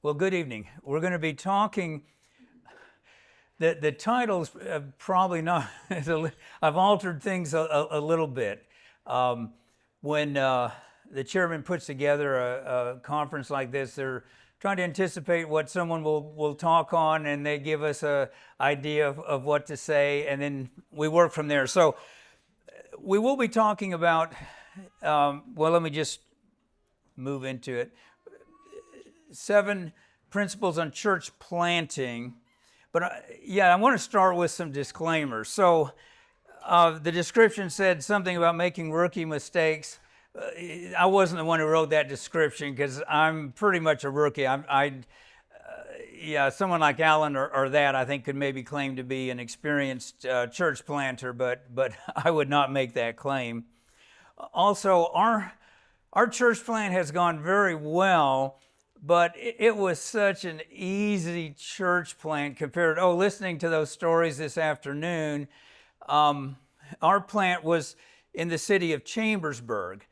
Well, good evening. We're going to be talking. The title's probably not. I've altered things a little bit. When the chairman puts together a conference like this, they're trying to anticipate what someone will talk on, and they give us an idea of what to say, and then we work from there. So we will be talking about. Well, let me just move into it. 7 principles on church planting. But I want to start with some disclaimers. So the description said something about making rookie mistakes. I wasn't the one who wrote that description because I'm pretty much a rookie. Someone like Alan or that I think could maybe claim to be an experienced church planter, but I would not make that claim. Also, our church plant has gone very well, but it was such an easy church plant compared, listening to those stories this afternoon. Our plant was in the city of Chambersburg,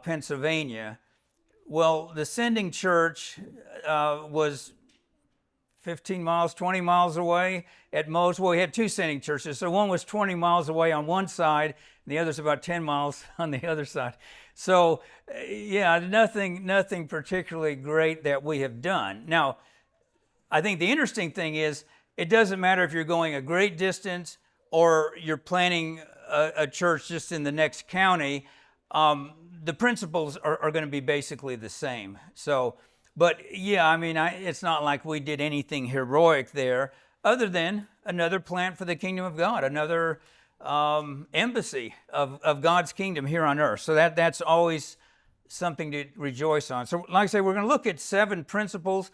Pennsylvania. Well, the sending church was 15 miles, 20 miles away at most. Well, we had 2 sending churches. So one was 20 miles away on one side, and the other's about 10 miles on the other side. So, nothing particularly great that we have done. Now, I think the interesting thing is, it doesn't matter if you're going a great distance or you're planting a church just in the next county. The principles are going to be basically the same. So, it's not like we did anything heroic there, other than another plant for the kingdom of God, another embassy of God's kingdom here on earth. So that's always something to rejoice on. So like I say, we're going to look at 7 principles.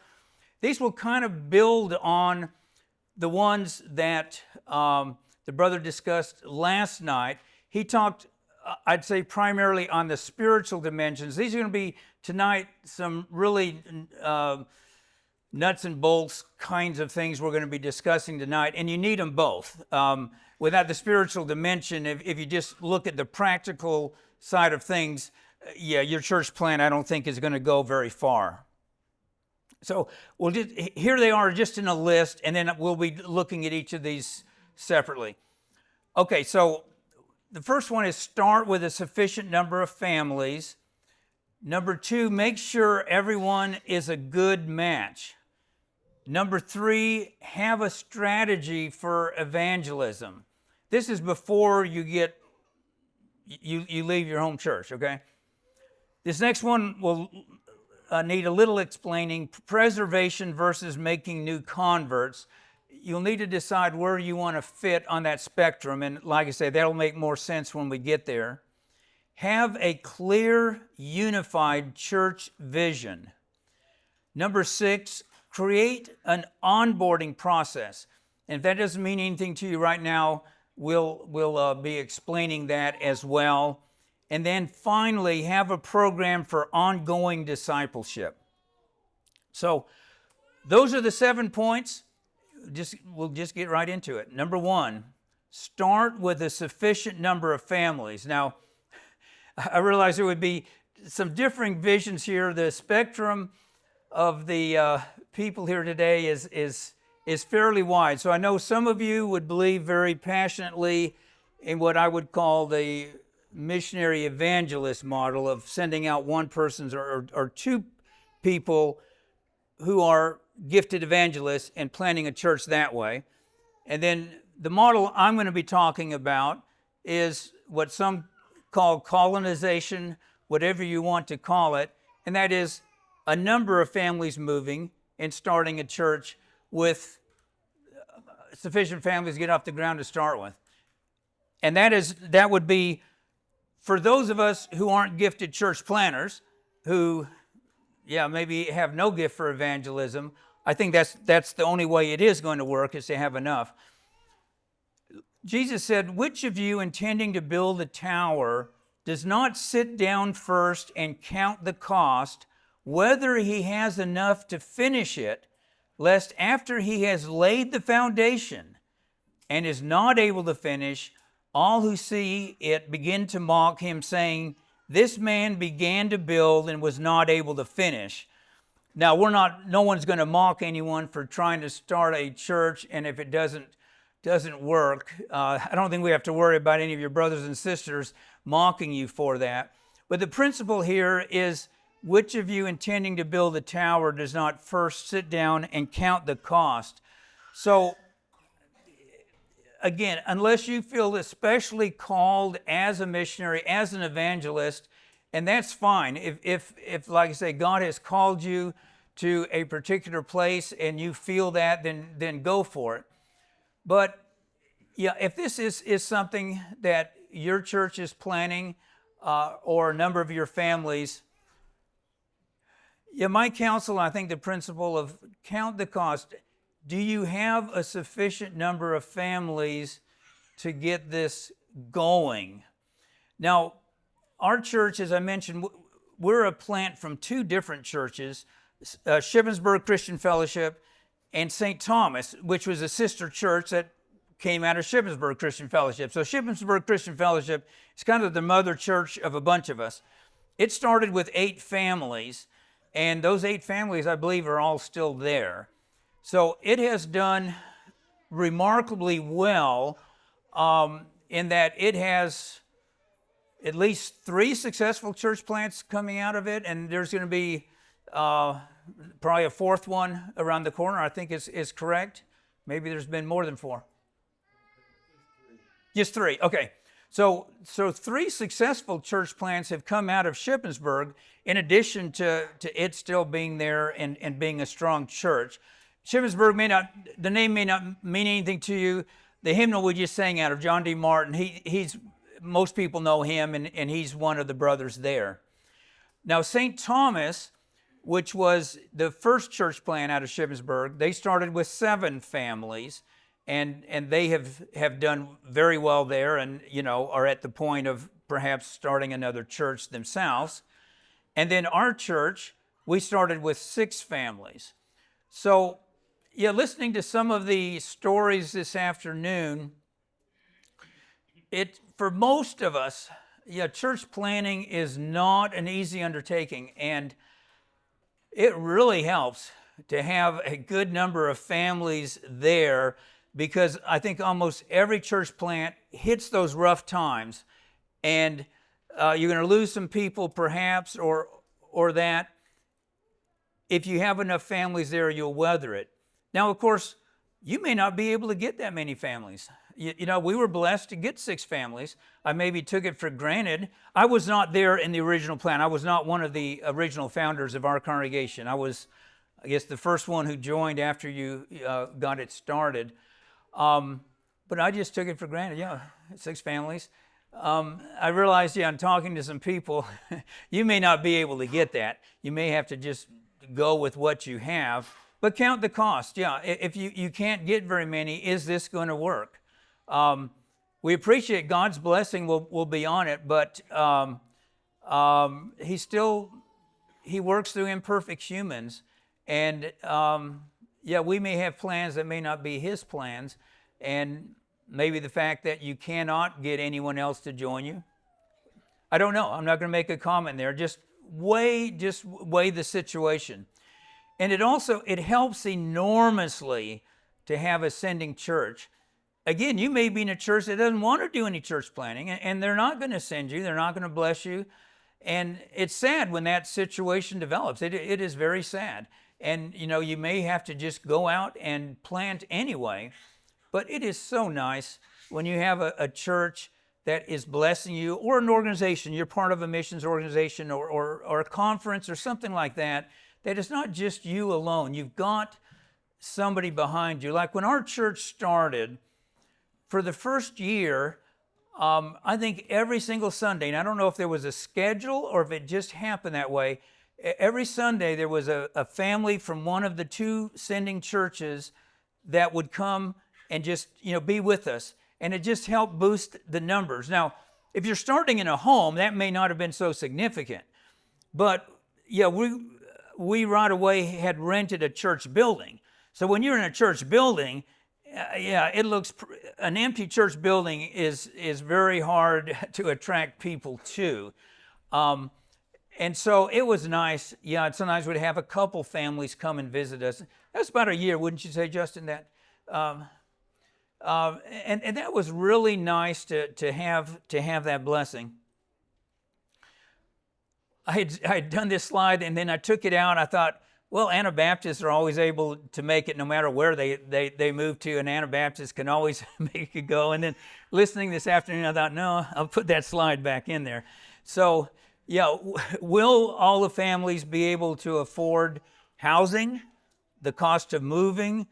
These will kind of build on the ones that the brother discussed last night. He talked, I'd say, primarily on the spiritual dimensions. These are going to be tonight some really nuts and bolts kinds of things we're going to be discussing tonight, and you need them both. Without the spiritual dimension, if you just look at the practical side of things, your church plant, I don't think, is going to go very far. So here they are just in a list, and then we'll be looking at each of these separately. Okay, so the first one is start with a sufficient number of families. Number 2, make sure everyone is a good match. Number 3, have a strategy for evangelism. This is before you leave your home church, okay? This next one will need a little explaining. Preservation versus making new converts. You'll need to decide where you want to fit on that spectrum, and like I say, that'll make more sense when we get there. Have a clear, unified church vision. Number 6, create an onboarding process. And if that doesn't mean anything to you right now, we'll be explaining that as well. And then finally, have a program for ongoing discipleship. So those are the 7 points. We'll just get right into it. Number 1, start with a sufficient number of families. Now, I realize there would be some differing visions here. The spectrum of the people here today is fairly wide. So I know some of you would believe very passionately in what I would call the missionary evangelist model of sending out one person or 2 people who are gifted evangelists and planting a church that way. And then the model I'm going to be talking about is what some call colonization, whatever you want to call it, and that is a number of families moving and starting a church with sufficient families to get off the ground to start with. And that would be for those of us who aren't gifted church planners, who maybe have no gift for evangelism. I think that's the only way it is going to work, is to have enough. Jesus said, which of you intending to build a tower does not sit down first and count the cost, whether he has enough to finish it, lest after he has laid the foundation and is not able to finish, all who see it begin to mock him, saying, this man began to build and was not able to finish. Now, no one's going to mock anyone for trying to start a church, and if it doesn't work, I don't think we have to worry about any of your brothers and sisters mocking you for that. But the principle here is, which of you intending to build a tower does not first sit down and count the cost? So, again, unless you feel especially called as a missionary, as an evangelist, and that's fine. If like I say, God has called you to a particular place and you feel that, then go for it. But yeah, if this is something that your church is planning, or a number of your families, yeah, my counsel, I think the principle of count the cost. Do you have a sufficient number of families to get this going? Now, our church, as I mentioned, we're a plant from two different churches, Shippensburg Christian Fellowship and St. Thomas, which was a sister church that came out of Shippensburg Christian Fellowship. So Shippensburg Christian Fellowship is kind of the mother church of a bunch of us. It started with 8 families, and those 8 families, I believe, are all still there. So it has done remarkably well, in that it has at least 3 successful church plants coming out of it, and there's going to be probably a 4th one around the corner, I think is correct. Maybe there's been more than 4. Just 3, okay. So 3 successful church plants have come out of Shippensburg, in addition to it still being there and being a strong church. Shippensburg the name may not mean anything to you. The hymnal we just sang out of John D. Martin, he's most people know him, and he's one of the brothers there. Now, St. Thomas, which was the first church plant out of Shippensburg, they started with 7 families, and they have done very well there, and are at the point of perhaps starting another church themselves. And then our church, we started with 6 families. So, yeah, listening to some of the stories this afternoon, for most of us, church planning is not an easy undertaking, and it really helps to have a good number of families there, because I think almost every church plant hits those rough times, and you're going to lose some people perhaps, or that. If you have enough families there, you'll weather it. Now, of course, you may not be able to get that many families. We were blessed to get 6 families. I maybe took it for granted. I was not there in the original plan. I was not one of the original founders of our congregation. I was, I guess, the first one who joined after you got it started. But I just took it for granted. 6 families. I realized, I'm talking to some people, you may not be able to get that. You may have to just go with what you have. But count the cost. If you can't get very many, is this going to work? We appreciate God's blessing will be on it, but He works through imperfect humans, and we may have plans that may not be His plans, and maybe the fact that you cannot get anyone else to join you. I don't know. I'm not going to make a comment there. Just weigh the situation. And it helps enormously to have a sending church. Again, you may be in a church that doesn't want to do any church planning, and they're not going to send you. They're not going to bless you. And it's sad when that situation develops. It is very sad. And, you may have to just go out and plant anyway. But it is so nice when you have a church that is blessing you, or an organization. You're part of a missions organization or a conference or something like that, that it's not just you alone. You've got somebody behind you. Like when our church started, for the first year, I think every single Sunday, and I don't know if there was a schedule or if it just happened that way, every Sunday there was a family from one of the 2 sending churches that would come and just, be with us. And it just helped boost the numbers. Now, if you're starting in a home, that may not have been so significant. But, we right away had rented a church building. So when you're in a church building, it looks, an empty church building is very hard to attract people to. And so it was nice. Yeah, and sometimes we'd have a couple families come and visit us. That's about a year, wouldn't you say, Justin? That, um, and that was really nice to have that blessing. I had done this slide, and then I took it out. I thought, well, Anabaptists are always able to make it no matter where they move to, and Anabaptists can always make it go. And then listening this afternoon, I thought, no, I'll put that slide back in there. So, yeah, will all the families be able to afford housing, the cost of moving,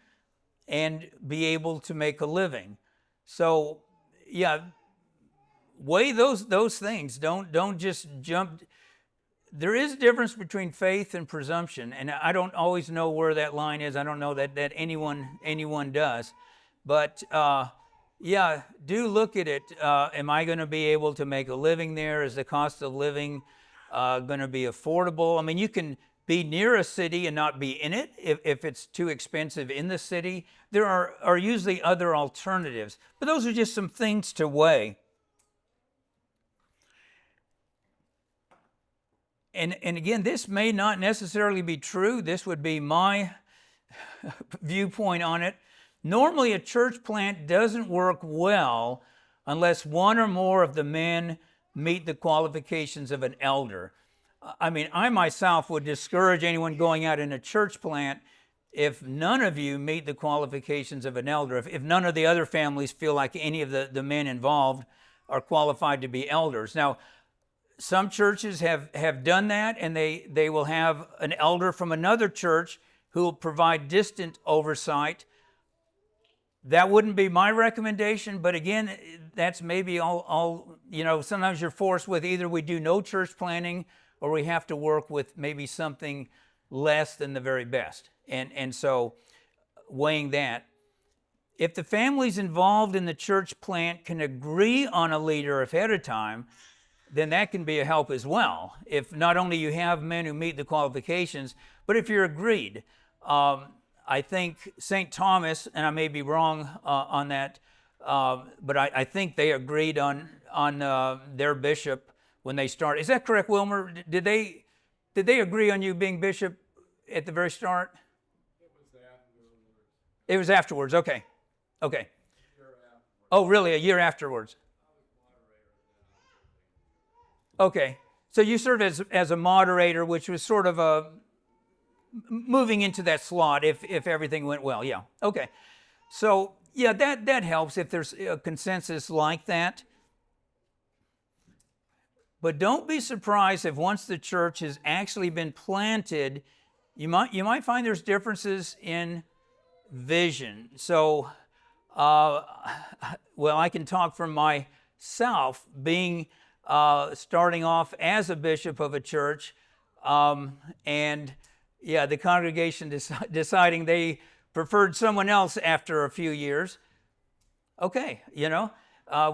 and be able to make a living? So, yeah, weigh those things. Don't just jump. There is a difference between faith and presumption, and I don't always know where that line is. I don't know that anyone does, but yeah, do look at it. Am I going to be able to make a living there? Is the cost of living going to be affordable? I mean, you can be near a city and not be in it if it's too expensive in the city. There are usually other alternatives, but those are just some things to weigh. And again, this may not necessarily be true. This would be my viewpoint on it. Normally, a church plant doesn't work well unless one or more of the men meet the qualifications of an elder. I mean, I myself would discourage anyone going out in a church plant if none of you meet the qualifications of an elder, if none of the other families feel like any of the men involved are qualified to be elders. Now, some churches have done that, and they will have an elder from another church who will provide distant oversight. That wouldn't be my recommendation, but again, that's maybe all sometimes you're forced with either we do no church planning or we have to work with maybe something less than the very best. And so weighing that. If the families involved in the church plant can agree on a leader ahead of time, then that can be a help as well. If not only you have men who meet the qualifications, but if you're agreed. I think St. Thomas, and I may be wrong on that, but I think they agreed on their bishop when they started. Is that correct, Wilmer? Did they agree on you being bishop at the very start? It was afterwards. Okay. Oh, really? A year afterwards? Okay, so you served as a moderator, which was sort of a moving into that slot if everything went well. Yeah, okay. So yeah, that helps if there's a consensus like that. But don't be surprised if once the church has actually been planted, you might find there's differences in vision. So, well, I can talk from myself being starting off as a bishop of a church, and yeah, the congregation deciding they preferred someone else after a few years. Okay,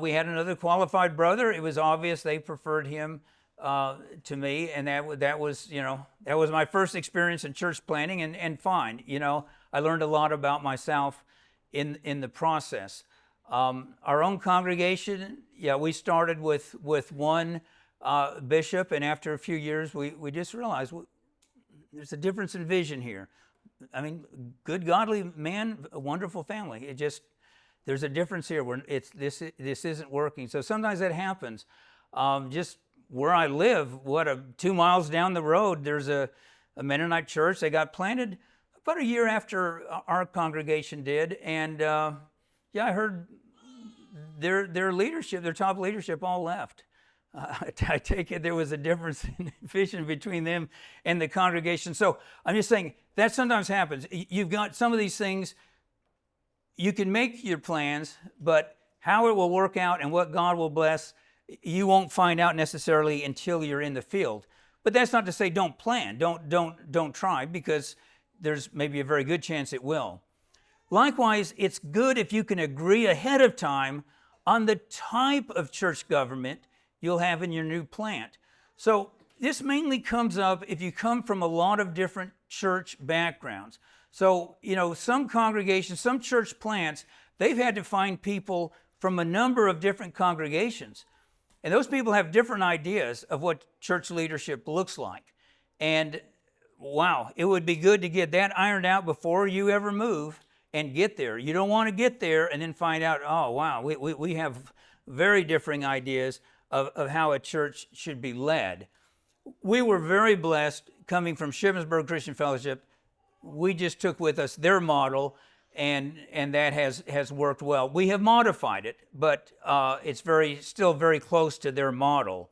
we had another qualified brother. It was obvious they preferred him to me, and that was my first experience in church planning, and fine. I learned a lot about myself in the process. Our own congregation, yeah, we started with one bishop, and after a few years, we just realized there's a difference in vision here. I mean, good, godly man, a wonderful family. There's a difference here where this isn't working. So sometimes that happens. Just where I live, 2 miles down the road, there's a Mennonite church. They got planted about a year after our congregation did, and yeah, I heard their leadership, their top leadership, all left. I take it there was a difference in vision between them and the congregation. So I'm just saying that sometimes happens. You've got some of these things. You can make your plans, but how it will work out and what God will bless, you won't find out necessarily until you're in the field. But that's not to say don't plan, don't try, because there's maybe a very good chance it will. Likewise, it's good if you can agree ahead of time on the type of church government you'll have in your new plant. So this mainly comes up if you come from a lot of different church backgrounds. So, some congregations, some church plants, they've had to find people from a number of different congregations. And those people have different ideas of what church leadership looks like. And wow, it would be good to get that ironed out before you ever move and get there. You don't want to get there and then find out, oh, wow, we have very differing ideas of how a church should be led. We were very blessed coming from Shippensburg Christian Fellowship. We just took with us their model, and that has worked well. We have modified it, but it's still very close to their model.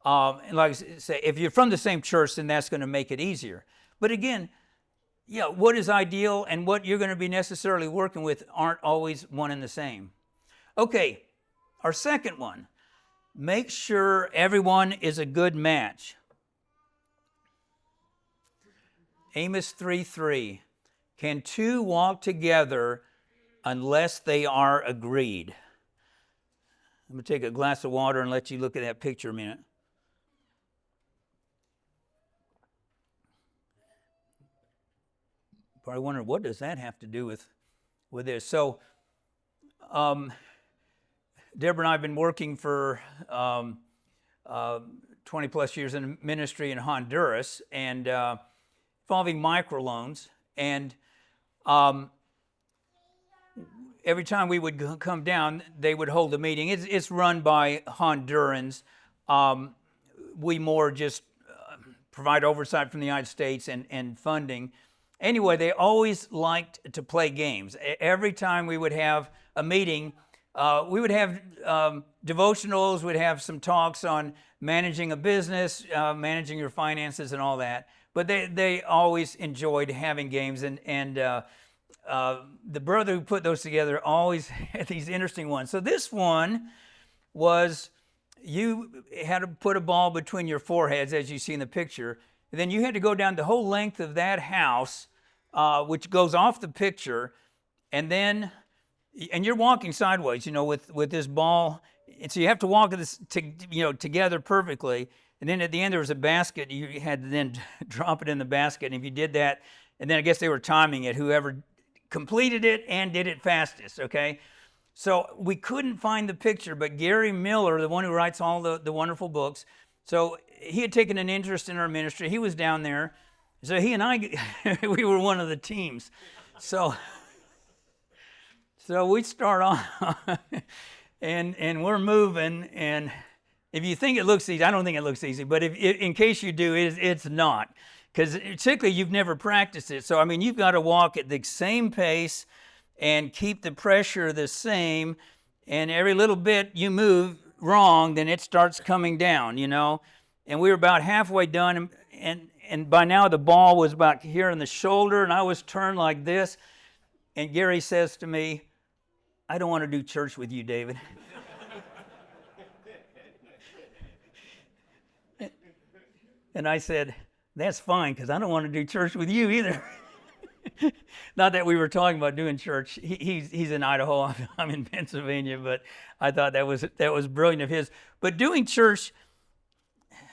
And like I say, if you're from the same church, then that's going to make it easier. But again, yeah, what is ideal and what you're going to be necessarily working with aren't always one and the same. Okay, our second one, make sure everyone is a good match. Amos 3:3, can two walk together unless they are agreed? I'm going to take a glass of water and let you look at that picture a minute. Probably wonder, what does that have to do with this? So, Deborah and I have been working for 20 plus years in ministry in Honduras, and involving microloans. And every time we would come down, they would hold a meeting. It's run by Hondurans. We more just provide oversight from the United States and funding. Anyway, they always liked to play games. Every time we would have a meeting, we would have devotionals, we'd have some talks on managing a business, managing your finances and all that. But they always enjoyed having games, and the brother who put those together always had these interesting ones. So this one was, you had to put a ball between your foreheads, as you see in the picture. And then you had to go down the whole length of that house, which goes off the picture, and you're walking sideways, with this ball. And so you have to walk this together perfectly. And then at the end there was a basket. You had to then drop it in the basket. And if you did that, and then I guess they were timing it, whoever completed it and did it fastest, okay? So we couldn't find the picture, but Gary Miller, the one who writes all the wonderful books, so he had taken an interest in our ministry. He was down there. So he and I, we were one of the teams. So we start on, and we're moving, and if you think it looks easy, I don't think it looks easy, but in case you do, it's not. Because particularly you've never practiced it. So, you've got to walk at the same pace and keep the pressure the same, and every little bit you move wrong, then it starts coming down, And we were about halfway done, and by now the ball was about here in the shoulder, and I was turned like this, and Gary says to me, I don't want to do church with you, David. And I said, that's fine, because I don't want to do church with you either. Not that we were talking about doing church. He's in Idaho, I'm in Pennsylvania, but I thought that was brilliant of his. But doing church,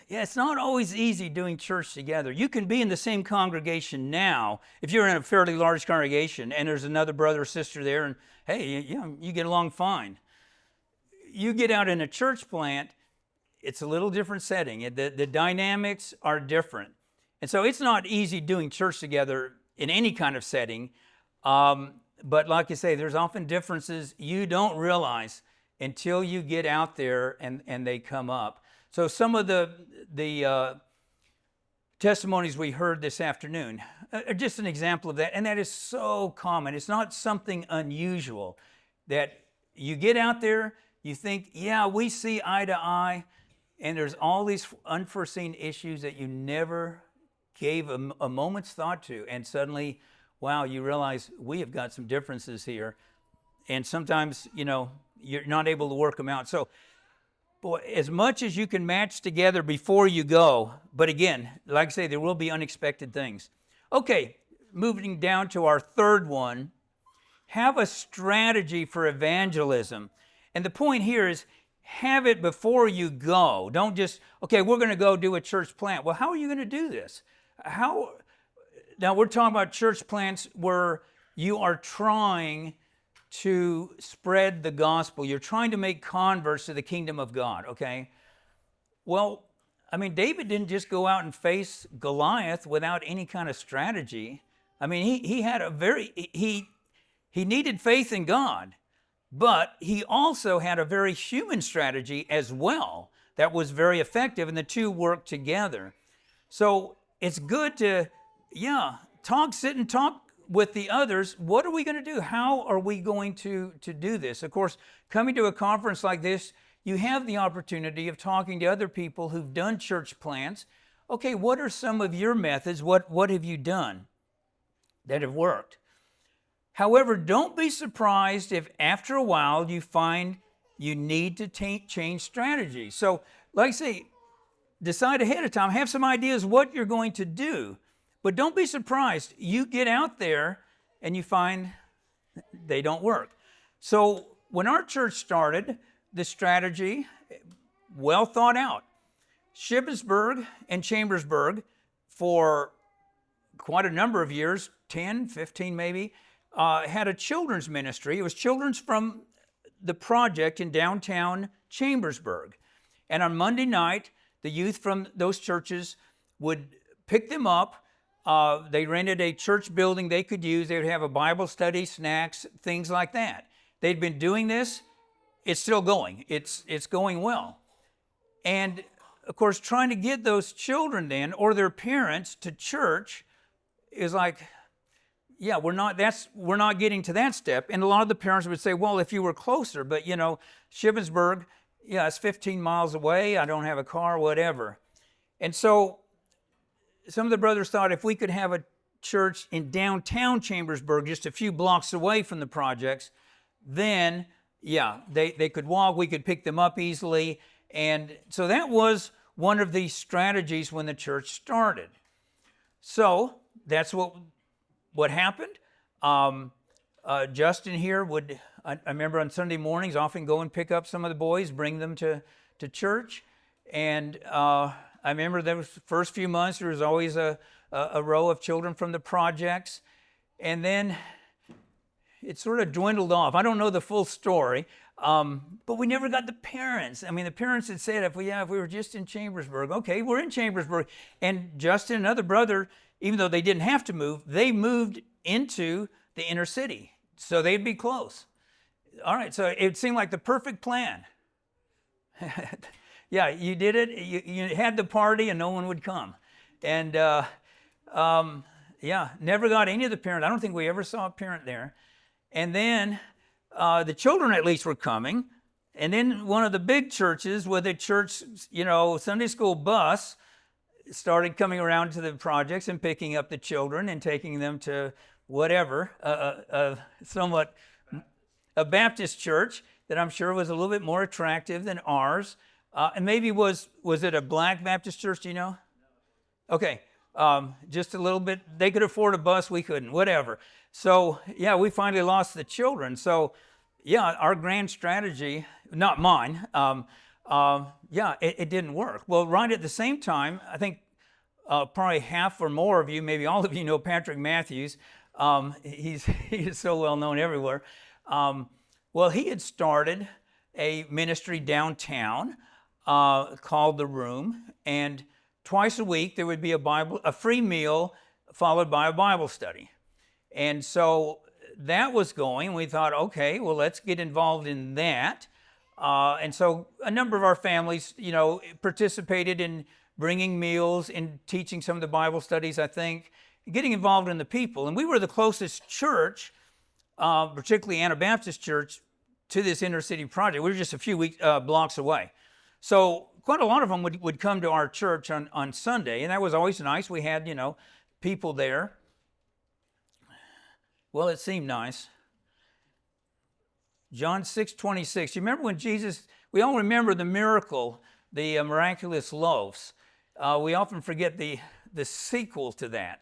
yeah, it's not always easy doing church together. You can be in the same congregation now, if you're in a fairly large congregation, and there's another brother or sister there, and hey, you get along fine. You get out in a church plant, it's a little different setting. The dynamics are different. And so it's not easy doing church together in any kind of setting. But like you say, there's often differences you don't realize until you get out there and they come up. So some of the testimonies we heard this afternoon are just an example of that. And that is so common. It's not something unusual that you get out there, you think, yeah, we see eye to eye, and there's all these unforeseen issues that you never gave a moment's thought to, and suddenly, wow, you realize we have got some differences here, and sometimes, you're not able to work them out. So, boy, as much as you can match together before you go, but again, like I say, there will be unexpected things. Okay, moving down to our third one, have a strategy for evangelism. And the point here is, have it before you go. Don't just, okay, we're going to go do a church plant. Well, how are you going to do this? Now we're talking about church plants where you are trying to spread the gospel. You're trying to make converts to the kingdom of God, okay? Well, I mean, David didn't just go out and face Goliath without any kind of strategy. I mean, he had a he needed faith in God, but he also had a very human strategy as well that was very effective, and the two worked together. So it's good to, sit and talk with the others. What are we going to do? How are we going to do this? Of course, coming to a conference like this, you have the opportunity of talking to other people who've done church plants. Okay, what are some of your methods? What have you done that have worked? However, don't be surprised if after a while you find you need to change strategy. So, like I say, decide ahead of time, have some ideas what you're going to do, but don't be surprised. You get out there and you find they don't work. So when our church started, the strategy, well thought out. Shippensburg and Chambersburg, for quite a number of years, 10, 15 maybe, had a children's ministry. It was children's from the project in downtown Chambersburg. And on Monday night, the youth from those churches would pick them up. They rented a church building they could use. They would have a Bible study, snacks, things like that. They'd been doing this. It's still going. It's going well. And of course, trying to get those children then, or their parents, to church is like, we're not getting to that step. And a lot of the parents would say, well, if you were closer, but Shippensburg, it's 15 miles away. I don't have a car, whatever. And so some of the brothers thought if we could have a church in downtown Chambersburg, just a few blocks away from the projects, then they could walk, we could pick them up easily. And so that was one of the strategies when the church started. So that's what happened. Justin here would, I remember on Sunday mornings, often go and pick up some of the boys, bring them to church. And I remember the first few months, there was always a row of children from the projects. And then it sort of dwindled off. I don't know the full story, but we never got the parents. I mean, the parents had said, if we were just in Chambersburg, okay, we're in Chambersburg. And Justin, another brother, even though they didn't have to move, they moved into the inner city, so they'd be close. All right, so it seemed like the perfect plan. You did it. You had the party and no one would come. And never got any of the parents. I don't think we ever saw a parent there. And then the children at least were coming. And then one of the big churches with a church, Sunday school bus started coming around to the projects and picking up the children and taking them to whatever, a Baptist church that I'm sure was a little bit more attractive than ours. And maybe was it a black Baptist church, do you know? Okay, just a little bit. They could afford a bus, we couldn't, whatever. So, we finally lost the children. So, our grand strategy, not mine, it didn't work. Well, right at the same time, I think probably half or more of you, maybe all of you know Patrick Matthews. He is so well known everywhere. Well, he had started a ministry downtown called The Room, and twice a week there would be a free meal followed by a Bible study. And so that was going. We thought, okay, well, let's get involved in that. And so a number of our families, participated in bringing meals and teaching some of the Bible studies, I think, getting involved in the people. And we were the closest church, particularly Anabaptist church, to this inner city project. We were just a few blocks away. So quite a lot of them would come to our church on Sunday, and that was always nice. We had, people there. Well, it seemed nice. John 6:26. You remember when Jesus, we all remember the miracle, the miraculous loaves. We often forget the sequel to that.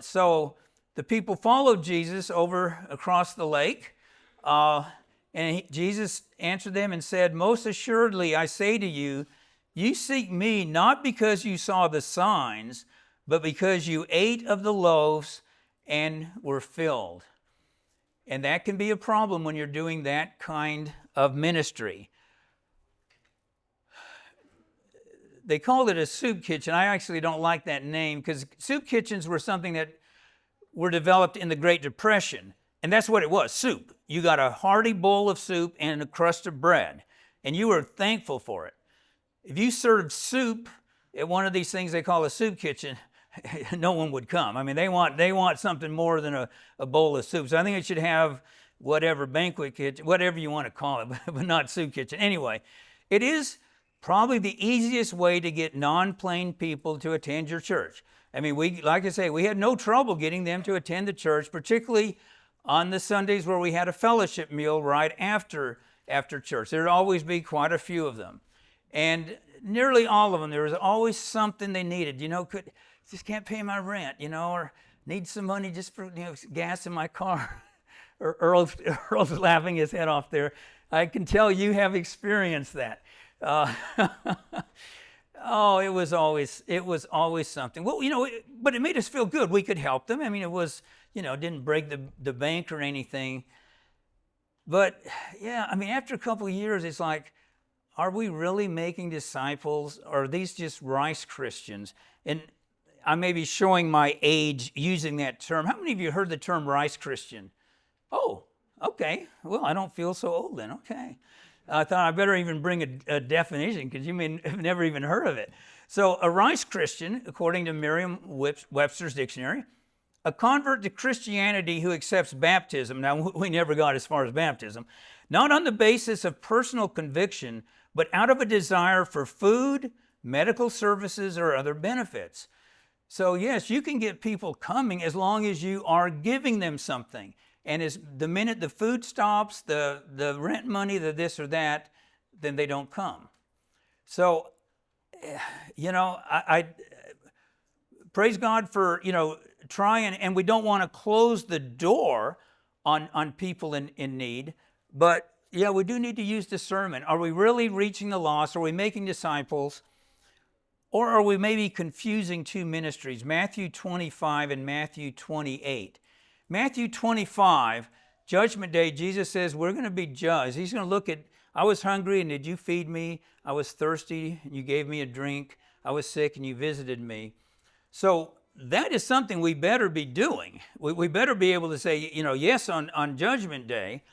So the people followed Jesus over across the lake, and Jesus answered them and said, "Most assuredly, I say to you, you seek me not because you saw the signs, but because you ate of the loaves and were filled." And that can be a problem when you're doing that kind of ministry. They called it a soup kitchen. I actually don't like that name because soup kitchens were something that were developed in the Great Depression. And that's what it was, soup. You got a hearty bowl of soup and a crust of bread, and you were thankful for it. If you served soup at one of these things they call a soup kitchen, no one would come. I mean, they want something more than a bowl of soup. So I think it should have whatever, banquet kitchen, whatever you want to call it, but not soup kitchen. Anyway, it is probably the easiest way to get non-plain people to attend your church. I mean, like I say, we had no trouble getting them to attend the church, particularly on the Sundays where we had a fellowship meal right after church. There'd always be quite a few of them. And nearly all of them, there was always something they needed. Just can't pay my rent, or need some money just for gas in my car. Earl's laughing his head off there. I can tell you have experienced that. It was always something. Well, but it made us feel good. We could help them. I mean, it was, didn't break the bank or anything. But yeah, I mean, after a couple of years, it's like, are we really making disciples? Or are these just rice Christians? And I may be showing my age using that term. How many of you heard the term rice Christian? Oh, okay. Well, I don't feel so old then. Okay. I thought I better even bring a definition because you may have never even heard of it. So a rice Christian, according to Merriam-Webster's dictionary, a convert to Christianity who accepts baptism. Now, we never got as far as baptism. Not on the basis of personal conviction, but out of a desire for food, medical services, or other benefits. So yes, you can get people coming as long as you are giving them something. And as the minute the food stops, the rent money, the this or that, then they don't come. So, I praise God for, trying, and we don't want to close the door on people in need. But yeah, we do need to use discernment. Are we really reaching the lost? Are we making disciples? Or are we maybe confusing two ministries, Matthew 25 and Matthew 28? Matthew 25, Judgment Day, Jesus says we're going to be judged. He's going to look at, I was hungry and did you feed me? I was thirsty and you gave me a drink. I was sick and you visited me. So that is something we better be doing. We better be able to say, yes on Judgment Day,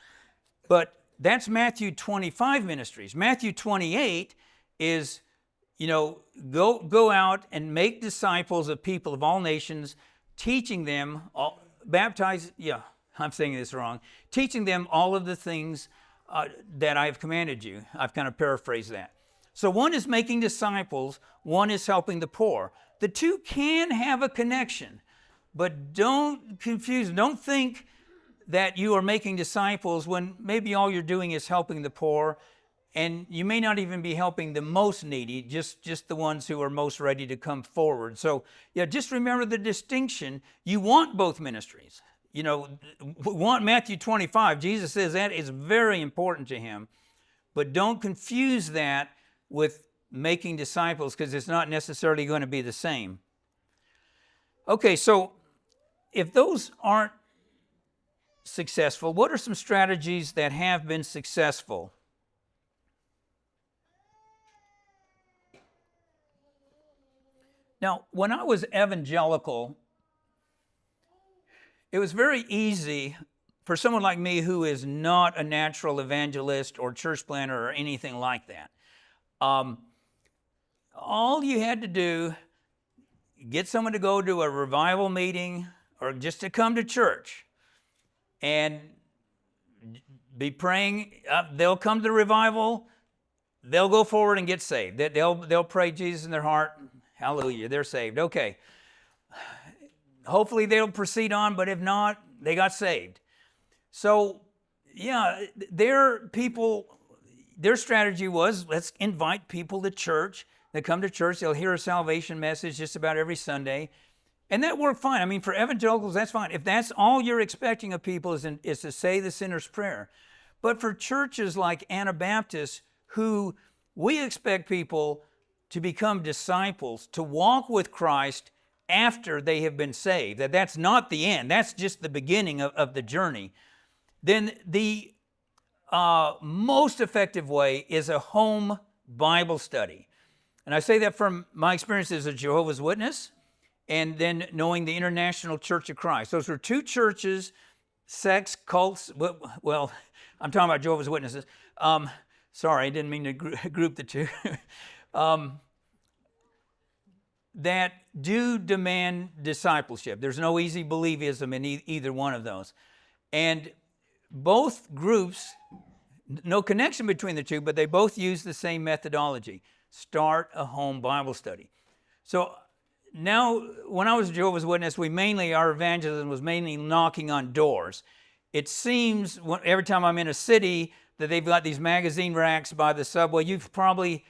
but that's Matthew 25 ministries. Matthew 28 is, go out and make disciples of people of all nations, teaching them, I'm saying this wrong, teaching them all of the things that I have commanded you. I've kind of paraphrased that. So one is making disciples, one is helping the poor. The two can have a connection, but don't confuse, don't think that you are making disciples when maybe all you're doing is helping the poor, and you may not even be helping the most needy, just the ones who are most ready to come forward. So yeah, just remember the distinction. You want both ministries. We want Matthew 25. Jesus says that is very important to him, but don't confuse that with making disciples because it's not necessarily going to be the same. Okay, so if those aren't successful, what are some strategies that have been successful? Now, when I was evangelical, it was very easy for someone like me who is not a natural evangelist or church planter or anything like that. All you had to do, get someone to go to a revival meeting or just to come to church and be praying. They'll come to the revival, they'll go forward and get saved. They'll pray Jesus in their heart. Hallelujah, they're saved. Okay. Hopefully they'll proceed on, but if not, they got saved. So, yeah, their strategy was, let's invite people to church. They come to church, they'll hear a salvation message just about every Sunday. And that worked fine. I mean, for evangelicals, that's fine. If that's all you're expecting of people is to say the sinner's prayer. But for churches like Anabaptists, who we expect people to become disciples, to walk with Christ after they have been saved, that's not the end. That's just the beginning of the journey. then the most effective way is a home Bible study. And I say that from my experience as a Jehovah's Witness and then knowing the International Church of Christ. Those were two churches, sects, cults. Well, I'm talking about Jehovah's Witnesses. Sorry, I didn't mean to group the two. That do demand discipleship. There's no easy believism in either one of those. And both groups, no connection between the two, but they both use the same methodology. Start a home Bible study. So now, when I was a Jehovah's Witness, our evangelism was mainly knocking on doors. It seems every time I'm in a city that they've got these magazine racks by the subway.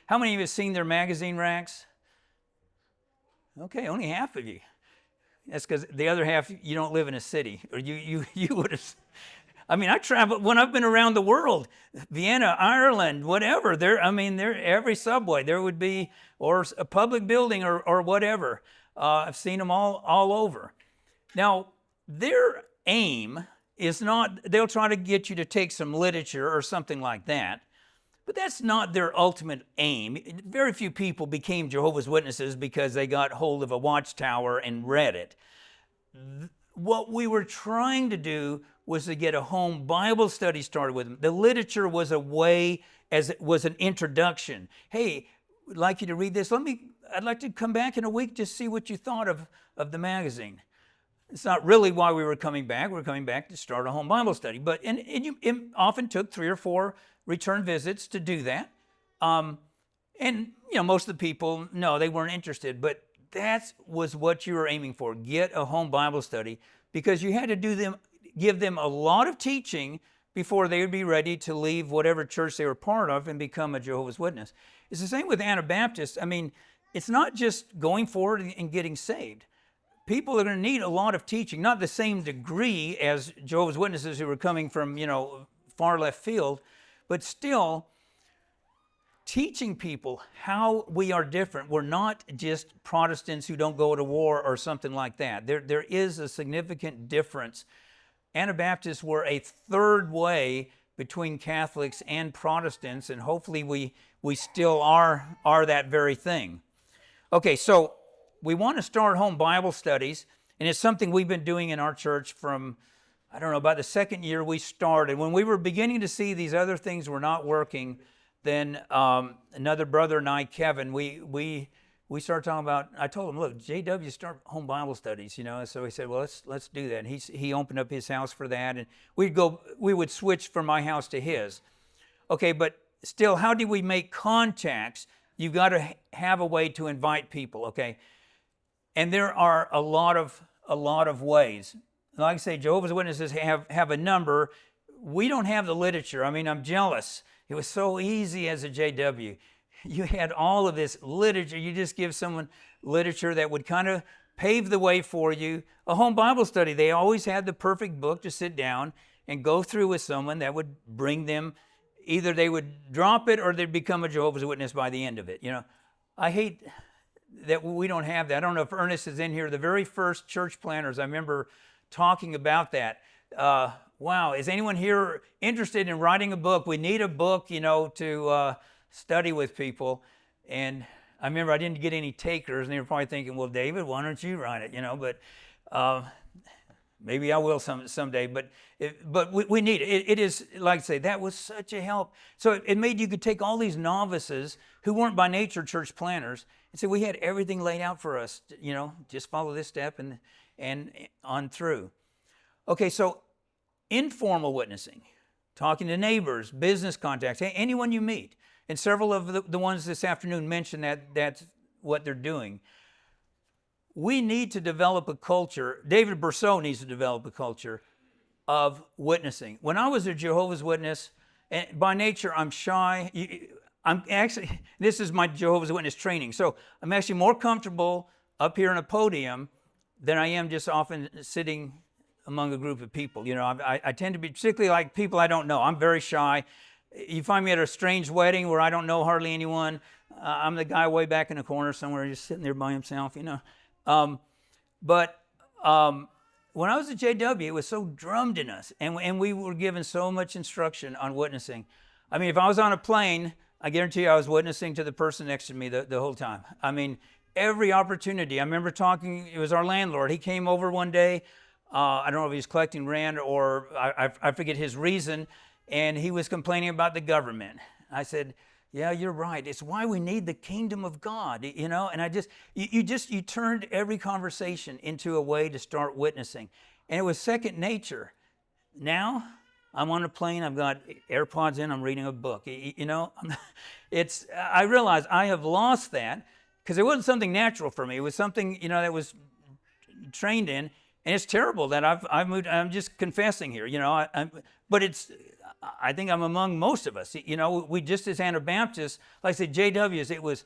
How many of you have seen their magazine racks? Okay, only half of you. That's because the other half, you don't live in a city, or you would have. I mean, I traveled when I've been around the world, Vienna, Ireland, whatever. There, every subway there would be, or a public building, or whatever. I've seen them all over. Now, their aim is not. They'll try to get you to take some literature or something like that. But that's not their ultimate aim. Very few people became Jehovah's Witnesses because they got hold of a watchtower and read it. What we were trying to do was to get a home Bible study started with them. The literature was a way, as it was an introduction. Hey, I'd like you to read this. I'd like to come back in a week to see what you thought of the magazine. It's not really why we were coming back. We were coming back to start a home Bible study. But it often took 3 or 4 return visits to do that. And most of the people, no, they weren't interested. But that was what you were aiming for. Get a home Bible study, because you had to give them a lot of teaching before they would be ready to leave whatever church they were part of and become a Jehovah's Witness. It's the same with Anabaptists. It's not just going forward and getting saved. People are going to need a lot of teaching, not the same degree as Jehovah's Witnesses who were coming from, far left field, but still teaching people how we are different. We're not just Protestants who don't go to war or something like that. There is a significant difference. Anabaptists were a third way between Catholics and Protestants, and hopefully we still are that very thing. Okay, so we want to start home Bible studies, and it's something we've been doing in our church from, about the second year we started. When we were beginning to see these other things were not working, then another brother and I, Kevin, we started talking about, I told him, look, JW, start home Bible studies, So he said, well, let's do that. And he opened up his house for that, and we would switch from my house to his. Okay, but still, how do we make contacts? You've got to have a way to invite people, okay? And there are a lot of ways. Like I say, Jehovah's Witnesses have a number. We don't have the literature. I'm jealous. It was so easy as a JW. You had all of this literature. You just give someone literature that would kind of pave the way for you. A home Bible study, they always had the perfect book to sit down and go through with someone that would bring them. Either they would drop it or they'd become a Jehovah's Witness by the end of it. I hate that we don't have that. I don't know if Ernest is in here. The very first church planners, I remember talking about that. Wow, is anyone here interested in writing a book? We need a book, to study with people. And I remember I didn't get any takers, and they were probably thinking, well, David, why don't you write it? But maybe I will someday. But we need it. It is, like I say, that was such a help. So it made you could take all these novices who weren't by nature church planners and say, we had everything laid out for us, just follow this step and on through. Okay, so informal witnessing, talking to neighbors, business contacts, anyone you meet. And several of the ones this afternoon mentioned that's what they're doing. We need to develop a culture. David Bercot needs to develop a culture of witnessing. When I was a Jehovah's Witness, and by nature I'm shy. This is my Jehovah's Witness training. So I'm actually more comfortable up here on a podium than I am just often sitting among a group of people. I tend to be, particularly like people I don't know. I'm very shy. You find me at a strange wedding where I don't know hardly anyone. I'm the guy way back in the corner somewhere just sitting there by himself, But when I was at JW, it was so drummed in us, and we were given so much instruction on witnessing. I mean, if I was on a plane, I guarantee you I was witnessing to the person next to me the whole time. I mean, every opportunity. I remember talking, it was our landlord. He came over one day. I don't know if he was collecting rent or I forget his reason, and he was complaining about the government. I said, yeah, you're right. It's why we need the kingdom of God, you know? And you turned every conversation into a way to start witnessing. And it was second nature. Now, I'm on a plane, I've got AirPods in, I'm reading a book. You know, I realize I have lost that because it wasn't something natural for me. It was something, you know, that was trained in. And it's terrible that I've moved. I'm just confessing here, you know. But I think I'm among most of us. You know, we just as Anabaptists, like I said, JWs, it was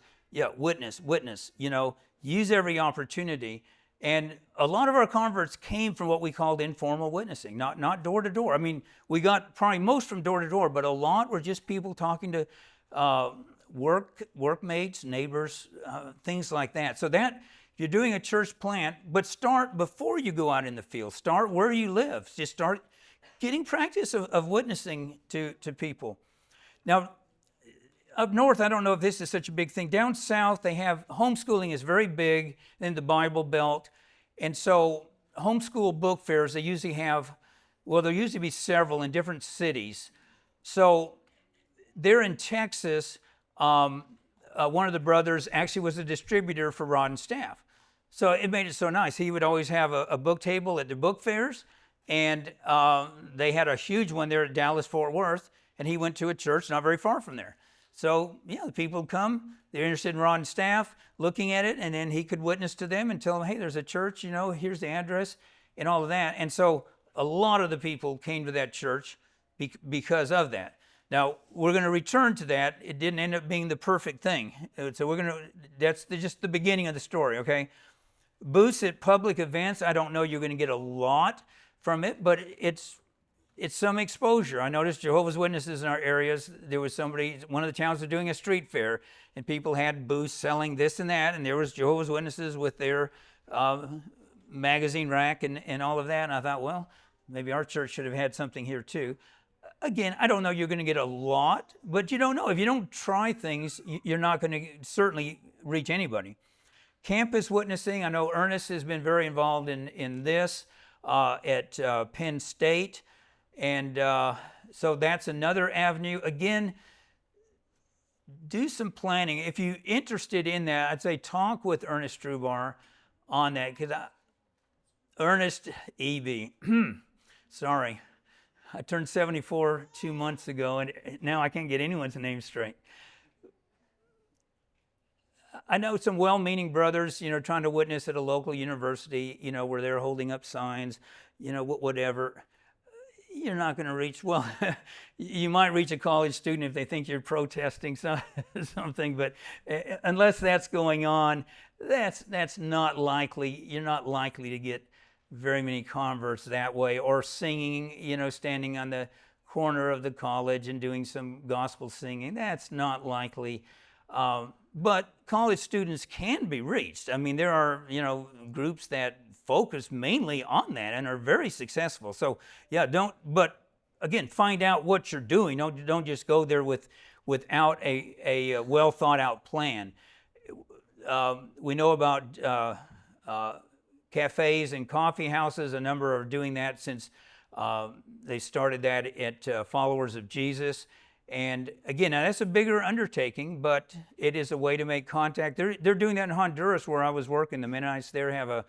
witness. You know, use every opportunity. And a lot of our converts came from what we called informal witnessing, not door to door. I mean, we got probably most from door to door, but a lot were just people talking to workmates, neighbors, things like that. So that. You're doing a church plant, but start before you go out in the field. Start where you live. Just start getting practice of witnessing to people. Now, up north, I don't know if this is such a big thing. Down south, they have homeschooling is very big in the Bible Belt. And so homeschool book fairs, they usually have, well, there'll usually be several in different cities. So they're in Texas. One of the brothers actually was a distributor for Rod and Staff. So it made it so nice. He would always have a book table at the book fairs, and they had a huge one there at Dallas-Fort Worth, and he went to a church not very far from there. So, yeah, the people would come, they're interested in Rod and Staff, looking at it, and then he could witness to them and tell them, hey, there's a church, you know, here's the address, and all of that. And so a lot of the people came to that church because of that. Now, we're going to return to that. It didn't end up being the perfect thing. So that's just the beginning of the story, okay? Booths at public events, I don't know you're going to get a lot from it, but it's some exposure. I noticed Jehovah's Witnesses in our areas, there was one of the towns was doing a street fair, and people had booths selling this and that, and there was Jehovah's Witnesses with their magazine rack and all of that, and I thought, well, maybe our church should have had something here too. Again, I don't know you're going to get a lot, but you don't know. If you don't try things, you're not going to certainly reach anybody. Campus witnessing, I know Ernest has been very involved in this at Penn State, and so that's another avenue. Again, do some planning. If you're interested in that, I'd say talk with Ernest Strubar on that, because Ernest E.B., sorry. I turned 74 2 months ago, and now I can't get anyone's name straight. I know some well-meaning brothers, you know, trying to witness at a local university, you know, where they're holding up signs, you know, whatever. You're not going to reach, well, you might reach a college student if they think you're protesting something, but unless that's going on, that's not likely. You're not likely to get very many converts that way, or singing, you know, standing on the corner of the college and doing some gospel singing. That's not likely. But college students can be reached. I mean, there are, you know, groups that focus mainly on that and are very successful. So, yeah, but again, find out what you're doing. Don't just go there without a well thought out plan. We know about cafes and coffee houses. A number are doing that since they started that at Followers of Jesus. And again, now that's a bigger undertaking, but it is a way to make contact. They're doing that in Honduras, where I was working. The Mennonites there have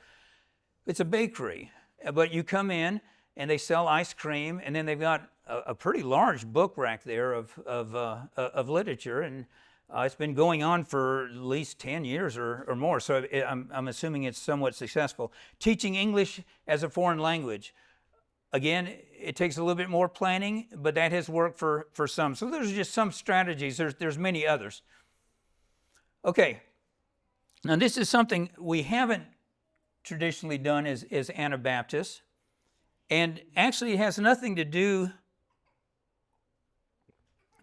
it's a bakery, but you come in and they sell ice cream, and then they've got a pretty large book rack there of literature, and it's been going on for at least 10 years or more. So I'm assuming it's somewhat successful. Teaching English as a foreign language. Again, it takes a little bit more planning, but that has worked for some. So there's just some strategies. There's many others. Okay. Now this is something we haven't traditionally done as Anabaptists. And actually it has nothing to do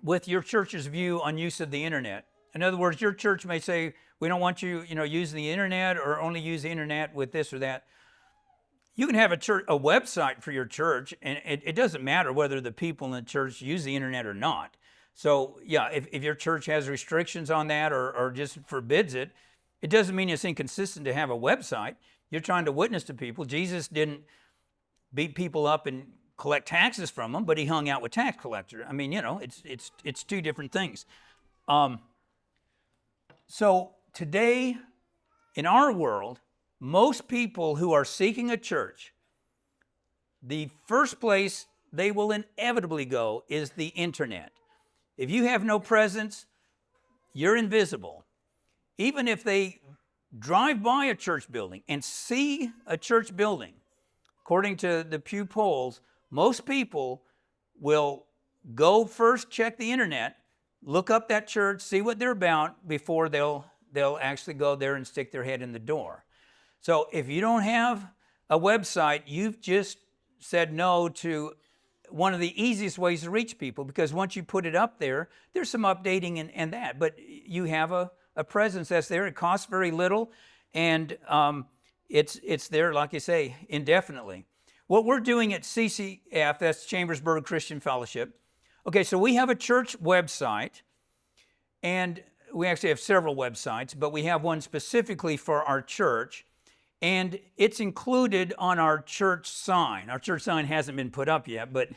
with your church's view on use of the internet. In other words, your church may say, we don't want you, using the internet, or only use the internet with this or that. You can have a website for your church, and it doesn't matter whether the people in the church use the internet or not. So yeah, if your church has restrictions on that or just forbids it, it doesn't mean it's inconsistent to have a website. You're trying to witness to people. Jesus didn't beat people up and collect taxes from them, but he hung out with tax collectors. I mean, it's two different things. So today, in our world, most people who are seeking a church, the first place they will inevitably go is the internet. If you have no presence, you're invisible. Even if they drive by a church building and see a church building, according to the Pew polls, most people will go first check the internet, look up that church, see what they're about before they'll actually go there and stick their head in the door. So if you don't have a website, you've just said no to one of the easiest ways to reach people, because once you put it up there, there's some updating and that, but you have a presence that's there. It costs very little, and it's there, like I say, indefinitely. What we're doing at CCF, that's Chambersburg Christian Fellowship. Okay, so we have a church website, and we actually have several websites, but we have one specifically for our church, and it's included on our church sign. Our church sign hasn't been put up yet, but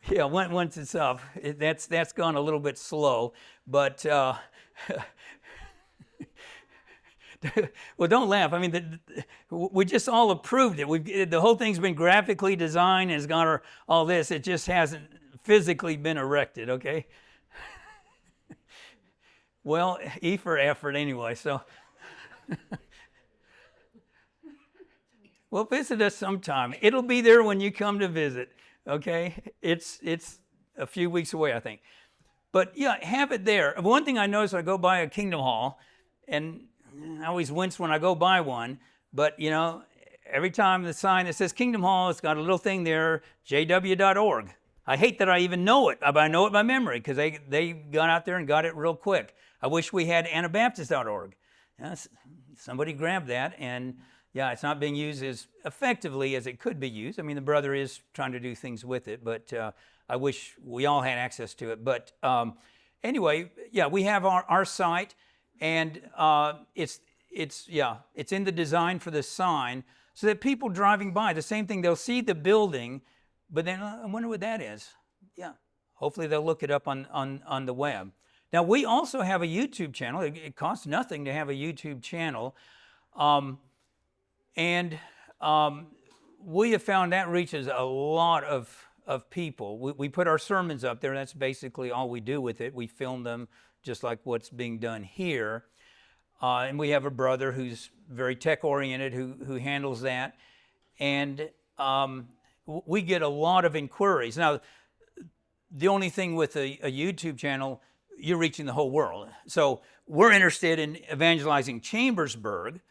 yeah, once it's up, that's gone a little bit slow, but well, don't laugh. I mean, we just all approved it. The whole thing's been graphically designed and has got all this. It just hasn't physically been erected, okay? Well, E for effort anyway, so. Well, visit us sometime. It'll be there when you come to visit, okay? It's a few weeks away, I think. But yeah, have it there. One thing I notice when I go by a Kingdom Hall, and I always wince when I go by one, but every time the sign that says Kingdom Hall, it's got a little thing there, jw.org. I hate that I even know it, but I know it by memory because they got out there and got it real quick. I wish we had anabaptist.org. Somebody grabbed that, and yeah, it's not being used as effectively as it could be used. I mean, the brother is trying to do things with it, but I wish we all had access to it. But anyway, yeah, we have our site, and it's in the design for the sign so that people driving by, the same thing, they'll see the building, but then I wonder what that is. Yeah, hopefully they'll look it up on the web. Now, we also have a YouTube channel. It costs nothing to have a YouTube channel. And we have found that reaches a lot of people. We put our sermons up there. That's basically all we do with it. We film them just like what's being done here. And we have a brother who's very tech-oriented who handles that. And we get a lot of inquiries. Now, the only thing with a YouTube channel, you're reaching the whole world. So we're interested in evangelizing Chambersburg,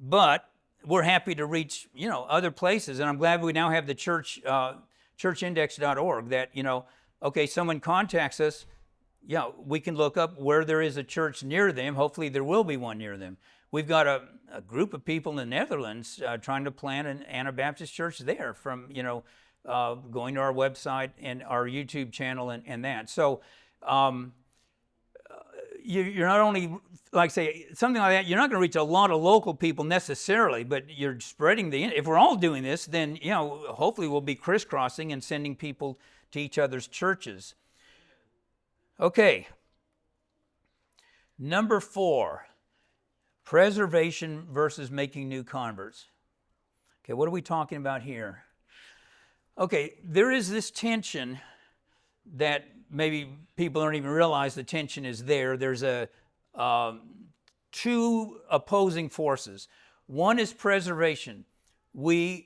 but we're happy to reach, other places. And I'm glad we now have the churchindex.org that, okay, someone contacts us, yeah, we can look up where there is a church near them. Hopefully there will be one near them. We've got a group of people in the Netherlands trying to plant an Anabaptist church there from, going to our website and our YouTube channel and that. So you're not only, like say, something like that, you're not going to reach a lot of local people necessarily, but you're spreading if we're all doing this, then, hopefully we'll be crisscrossing and sending people to each other's churches. Okay. Number 4, preservation versus making new converts. Okay, what are we talking about here? Okay, there is this tension that maybe people don't even realize the tension is there. There's two opposing forces. One is preservation. I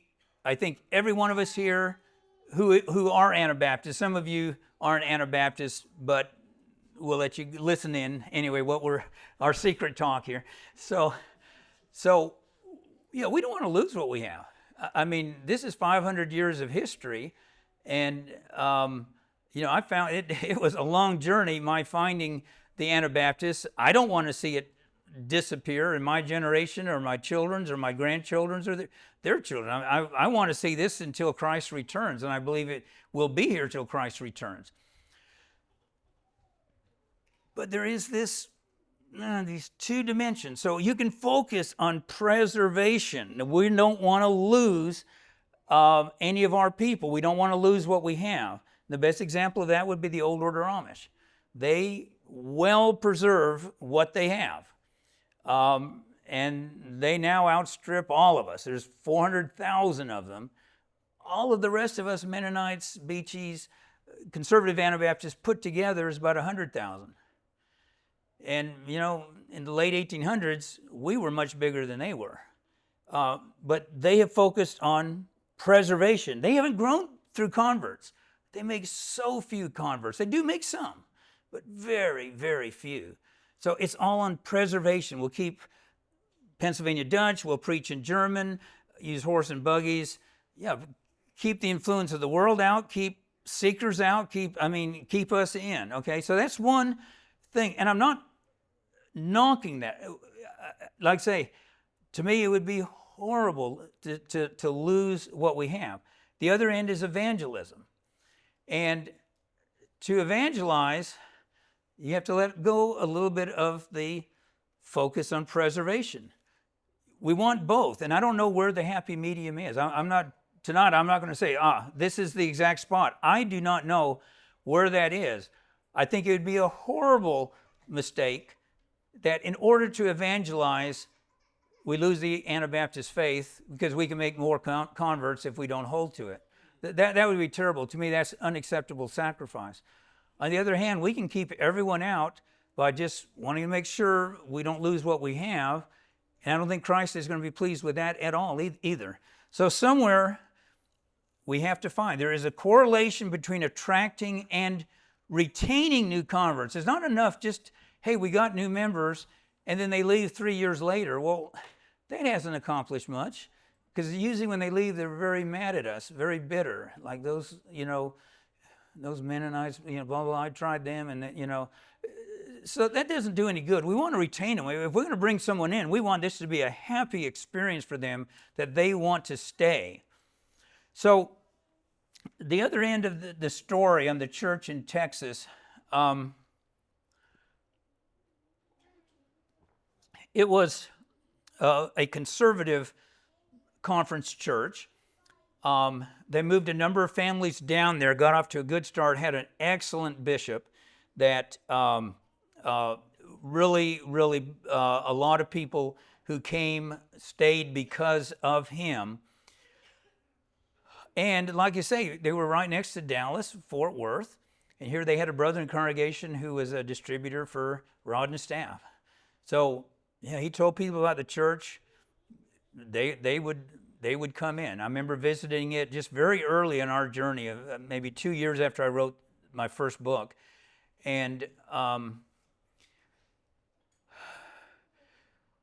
think every one of us here who are Anabaptists, some of you aren't Anabaptists, but we'll let you listen in anyway, our secret talk here. So yeah, we don't want to lose what we have. I mean, this is 500 years of history, and I found it was a long journey, my finding the Anabaptists. I don't want to see it disappear in my generation or my children's or my grandchildren's or their children. I want to see this until Christ returns, and I believe it will be here till Christ returns. But there is these two dimensions. So you can focus on preservation. We don't want to lose any of our people. We don't want to lose what we have. The best example of that would be the Old Order Amish. They well preserve what they have. And they now outstrip all of us. There's 400,000 of them. All of the rest of us, Mennonites, Beaches, conservative Anabaptists put together is about 100,000. And, in the late 1800s, we were much bigger than they were. But they have focused on preservation. They haven't grown through converts. They make so few converts. They do make some, but very, very few. So it's all on preservation. We'll keep Pennsylvania Dutch, we'll preach in German, use horse and buggies. Yeah, keep the influence of the world out, keep seekers out, keep us in, okay? So that's one thing, and I'm not knocking that. Like I say, to me it would be horrible to lose what we have. The other end is evangelism. And to evangelize, you have to let go a little bit of the focus on preservation. We want both, and I don't know where the happy medium is. Tonight I'm not going to say, this is the exact spot. I do not know where that is. I think it would be a horrible mistake that in order to evangelize, we lose the Anabaptist faith because we can make more converts if we don't hold to it. That would be terrible. To me, that's unacceptable sacrifice. On the other hand, we can keep everyone out by just wanting to make sure we don't lose what we have. And I don't think Christ is going to be pleased with that at all either. So somewhere we have to find. There is a correlation between attracting and retaining new converts. It's not enough just, hey, we got new members, and then they leave 3 years later. Well, that hasn't accomplished much, because usually when they leave, they're very mad at us, very bitter, like those Mennonites, blah, blah, I tried them, and, so that doesn't do any good. We want to retain them. If we're going to bring someone in, we want this to be a happy experience for them, that they want to stay. So the other end of the story on the church in Texas, it was a conservative conference church. They moved a number of families down there, got off to a good start, had an excellent bishop that really, a lot of people who came stayed because of him. And like you say, they were right next to Dallas, Fort Worth, and here they had a brother in congregation who was a distributor for Rod and Staff. So he told people about the church. They would come in. I remember visiting it just very early in our journey, maybe 2 years after I wrote my first book. And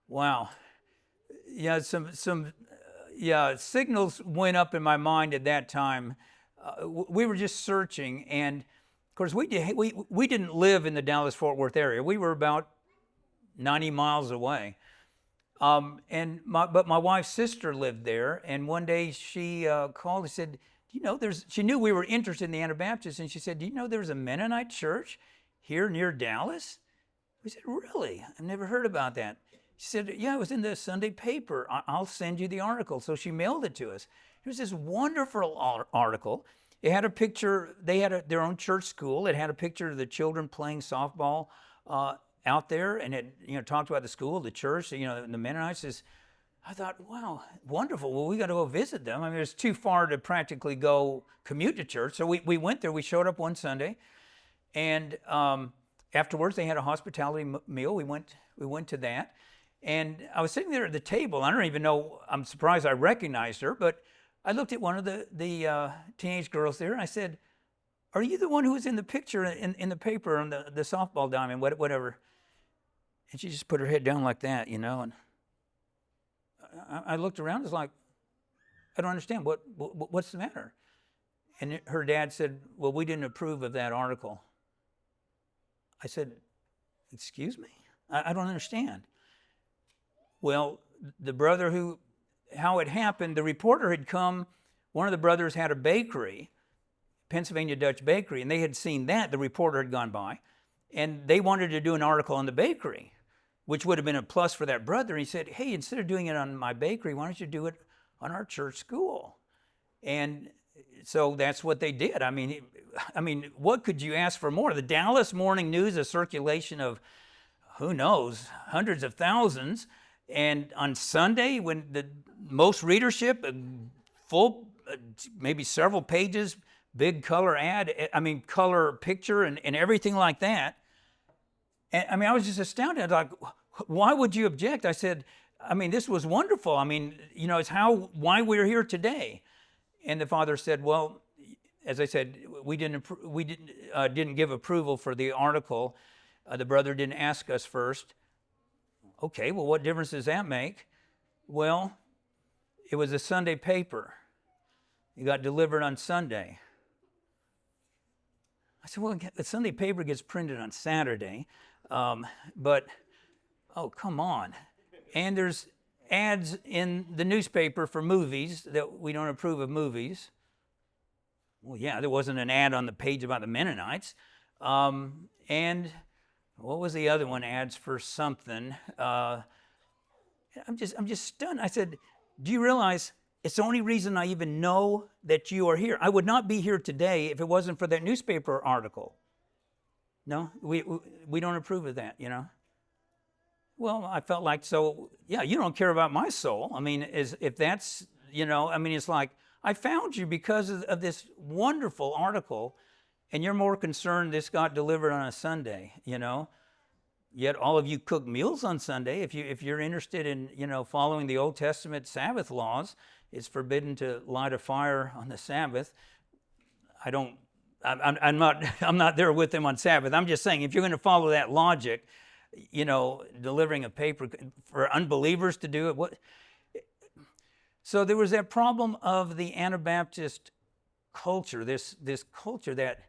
wow, yeah, some signals went up in my mind at that time. We were just searching, and of course we didn't live in the Dallas-Fort Worth area. We were about 90 miles away. But my wife's sister lived there, and one day she called and said, she knew we were interested in the Anabaptists, and she said, do you know there's a Mennonite church here near Dallas? We said, really? I've never heard about that. She said, yeah, it was in the Sunday paper. I'll send you the article. So she mailed it to us. It was this wonderful article. It had a picture. They had their own church school. It had a picture of the children playing softball out there, and it talked about the school, the church, the Mennonites. I thought, wow, wonderful. Well, we got to go visit them. I mean, it's too far to practically go commute to church. So we went there. We showed up one Sunday, and afterwards they had a hospitality meal. We went to that, and I was sitting there at the table. I don't even know. I'm surprised I recognized her, but I looked at one of the teenage girls there, and I said, "Are you the one who was in the picture in the paper on the softball diamond, whatever?" And she just put her head down like that, and I looked around. It's like, I don't understand. What's the matter? And her dad said, well, we didn't approve of that article. I said, excuse me? I don't understand. Well, the brother how it happened, the reporter had come, one of the brothers had a bakery, Pennsylvania Dutch Bakery, and they had seen that, the reporter had gone by, and they wanted to do an article on the bakery, which would have been a plus for that brother. He said, hey, instead of doing it on my bakery, why don't you do it on our church school? And so that's what they did. I mean, what could you ask for more? The Dallas Morning News, a circulation of, who knows, hundreds of thousands. And on Sunday, when the most readership, full, maybe several pages, big color ad, color picture and everything like that. And I was just astounded. I was like, why would you object? I said, this was wonderful. It's why we're here today. And the father said, well, as I said, we didn't give approval for the article. The brother didn't ask us first. Okay, well, what difference does that make? Well, it was a Sunday paper. It got delivered on Sunday. I said, well, the Sunday paper gets printed on Saturday, but, oh, come on. And there's ads in the newspaper for movies that we don't approve of movies. Well, yeah, there wasn't an ad on the page about the Mennonites. And what was the other one? Ads for something. I'm just stunned. I said, do you realize it's the only reason I even know that you are here? I would not be here today if it wasn't for that newspaper article. No, we don't approve of that, Well, I felt like, so, yeah, you don't care about my soul. If that's, it's like, I found you because of this wonderful article, and you're more concerned this got delivered on a Sunday, Yet all of you cook meals on Sunday. If you're interested in, following the Old Testament Sabbath laws, it's forbidden to light a fire on the Sabbath. I'm not there with them on Sabbath. I'm just saying, if you're going to follow that logic, delivering a paper for unbelievers to do it. So there was that problem of the Anabaptist culture, this culture that,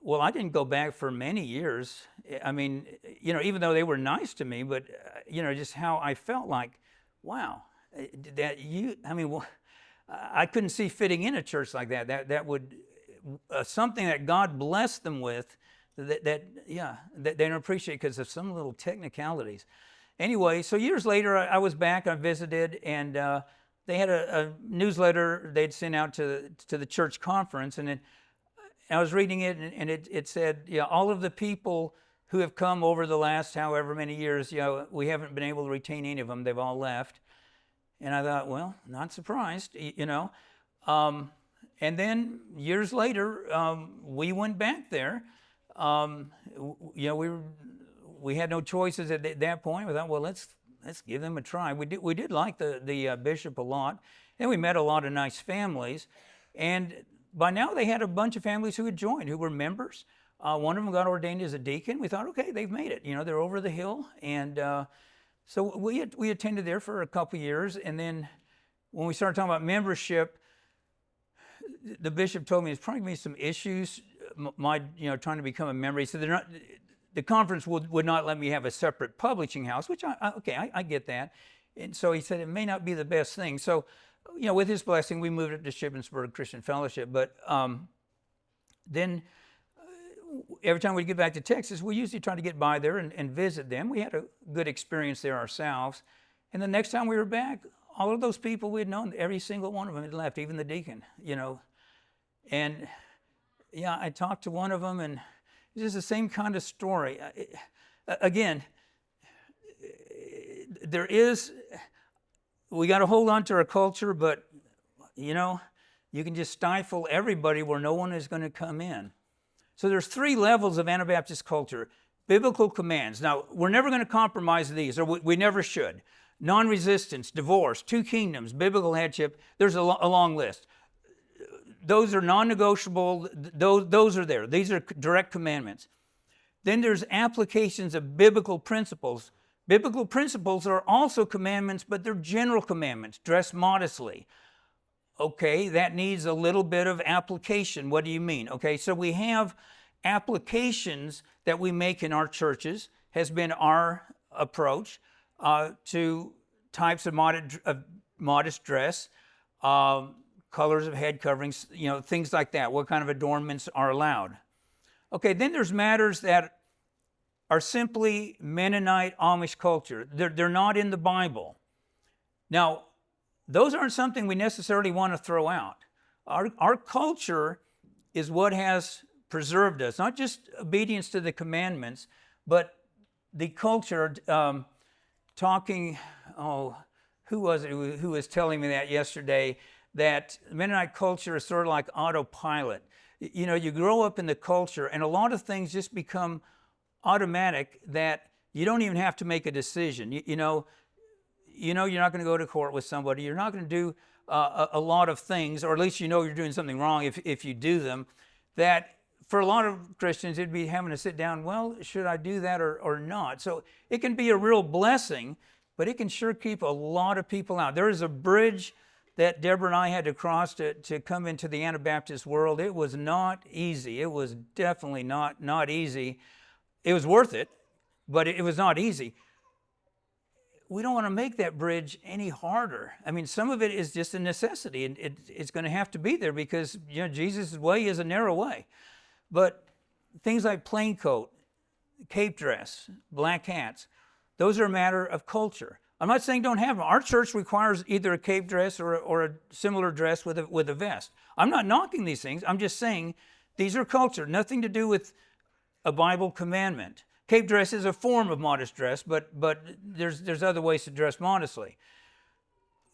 well, I didn't go back for many years. Even though they were nice to me, but, just how I felt like, wow, I couldn't see fitting in a church like that. That would, something that God blessed them with, that they don't appreciate because of some little technicalities. Anyway, so years later, I was back, I visited, and they had a newsletter they'd sent out to the church conference, and I was reading it, and it said, all of the people who have come over the last however many years, we haven't been able to retain any of them. They've all left. And I thought, well, not surprised, And then years later, we went back there. We had no choices at that point. We thought, well, let's give them a try. We did like the bishop a lot, and we met a lot of nice families. And by now they had a bunch of families who had joined, who were members. One of them got ordained as a deacon. We thought, okay, they've made it. They're over the hill. And so we attended there for a couple years. And then when we started talking about membership, the bishop told me there's probably going to be some issues, trying to become a member. He said the conference would not let me have a separate publishing house, which I get that. And so he said it may not be the best thing. So, with his blessing, we moved up to Shippensburg Christian Fellowship. But then every time we get back to Texas, we usually try to get by there and visit them. We had a good experience there ourselves. And the next time we were back, all of those people we had known, every single one of them had left, even the deacon, And I talked to one of them, and it's just the same kind of story. Again, we got to hold on to our culture, but, you can just stifle everybody where no one is going to come in. So there's 3 levels of Anabaptist culture. Biblical commands. Now, we're never going to compromise these, or we never should. Non-resistance, divorce, 2 kingdoms, biblical headship. There's a long list. Those are non-negotiable. Those are there. These are direct commandments. Then there's applications of biblical principles. Biblical principles are also commandments, but they're general commandments. Dress modestly. Okay, that needs a little bit of application. What do you mean? Okay, so we have applications that we make in our churches, has been our approach to types of modest dress, colors of head coverings, things like that. What kind of adornments are allowed? Okay, then there's matters that are simply Mennonite Amish culture. They're not in the Bible. Now, those aren't something we necessarily want to throw out. Our culture is what has preserved us, not just obedience to the commandments, but the culture. Who was it who was telling me that yesterday, that Mennonite culture is sort of like autopilot. You grow up in the culture, and a lot of things just become automatic that you don't even have to make a decision. You're not going to go to court with somebody. You're not going to do a lot of things, or at least you're doing something wrong if you do them. That for a lot of Christians, it'd be having to sit down, well, should I do that or not? So it can be a real blessing, but it can sure keep a lot of people out. There is a bridge that Deborah and I had to cross to come into the Anabaptist world. It was not easy. It was definitely not easy. It was worth it, but it was not easy. We don't want to make that bridge any harder. I mean, some of it is just a necessity, and it's going to have to be there because Jesus' way is a narrow way. But things like plain coat, cape dress, black hats, those are a matter of culture. I'm not saying don't have them. Our church requires either a cape dress or a similar dress with a vest. I'm not knocking these things. I'm just saying these are culture, nothing to do with a Bible commandment. Cape dress is a form of modest dress, but there's other ways to dress modestly.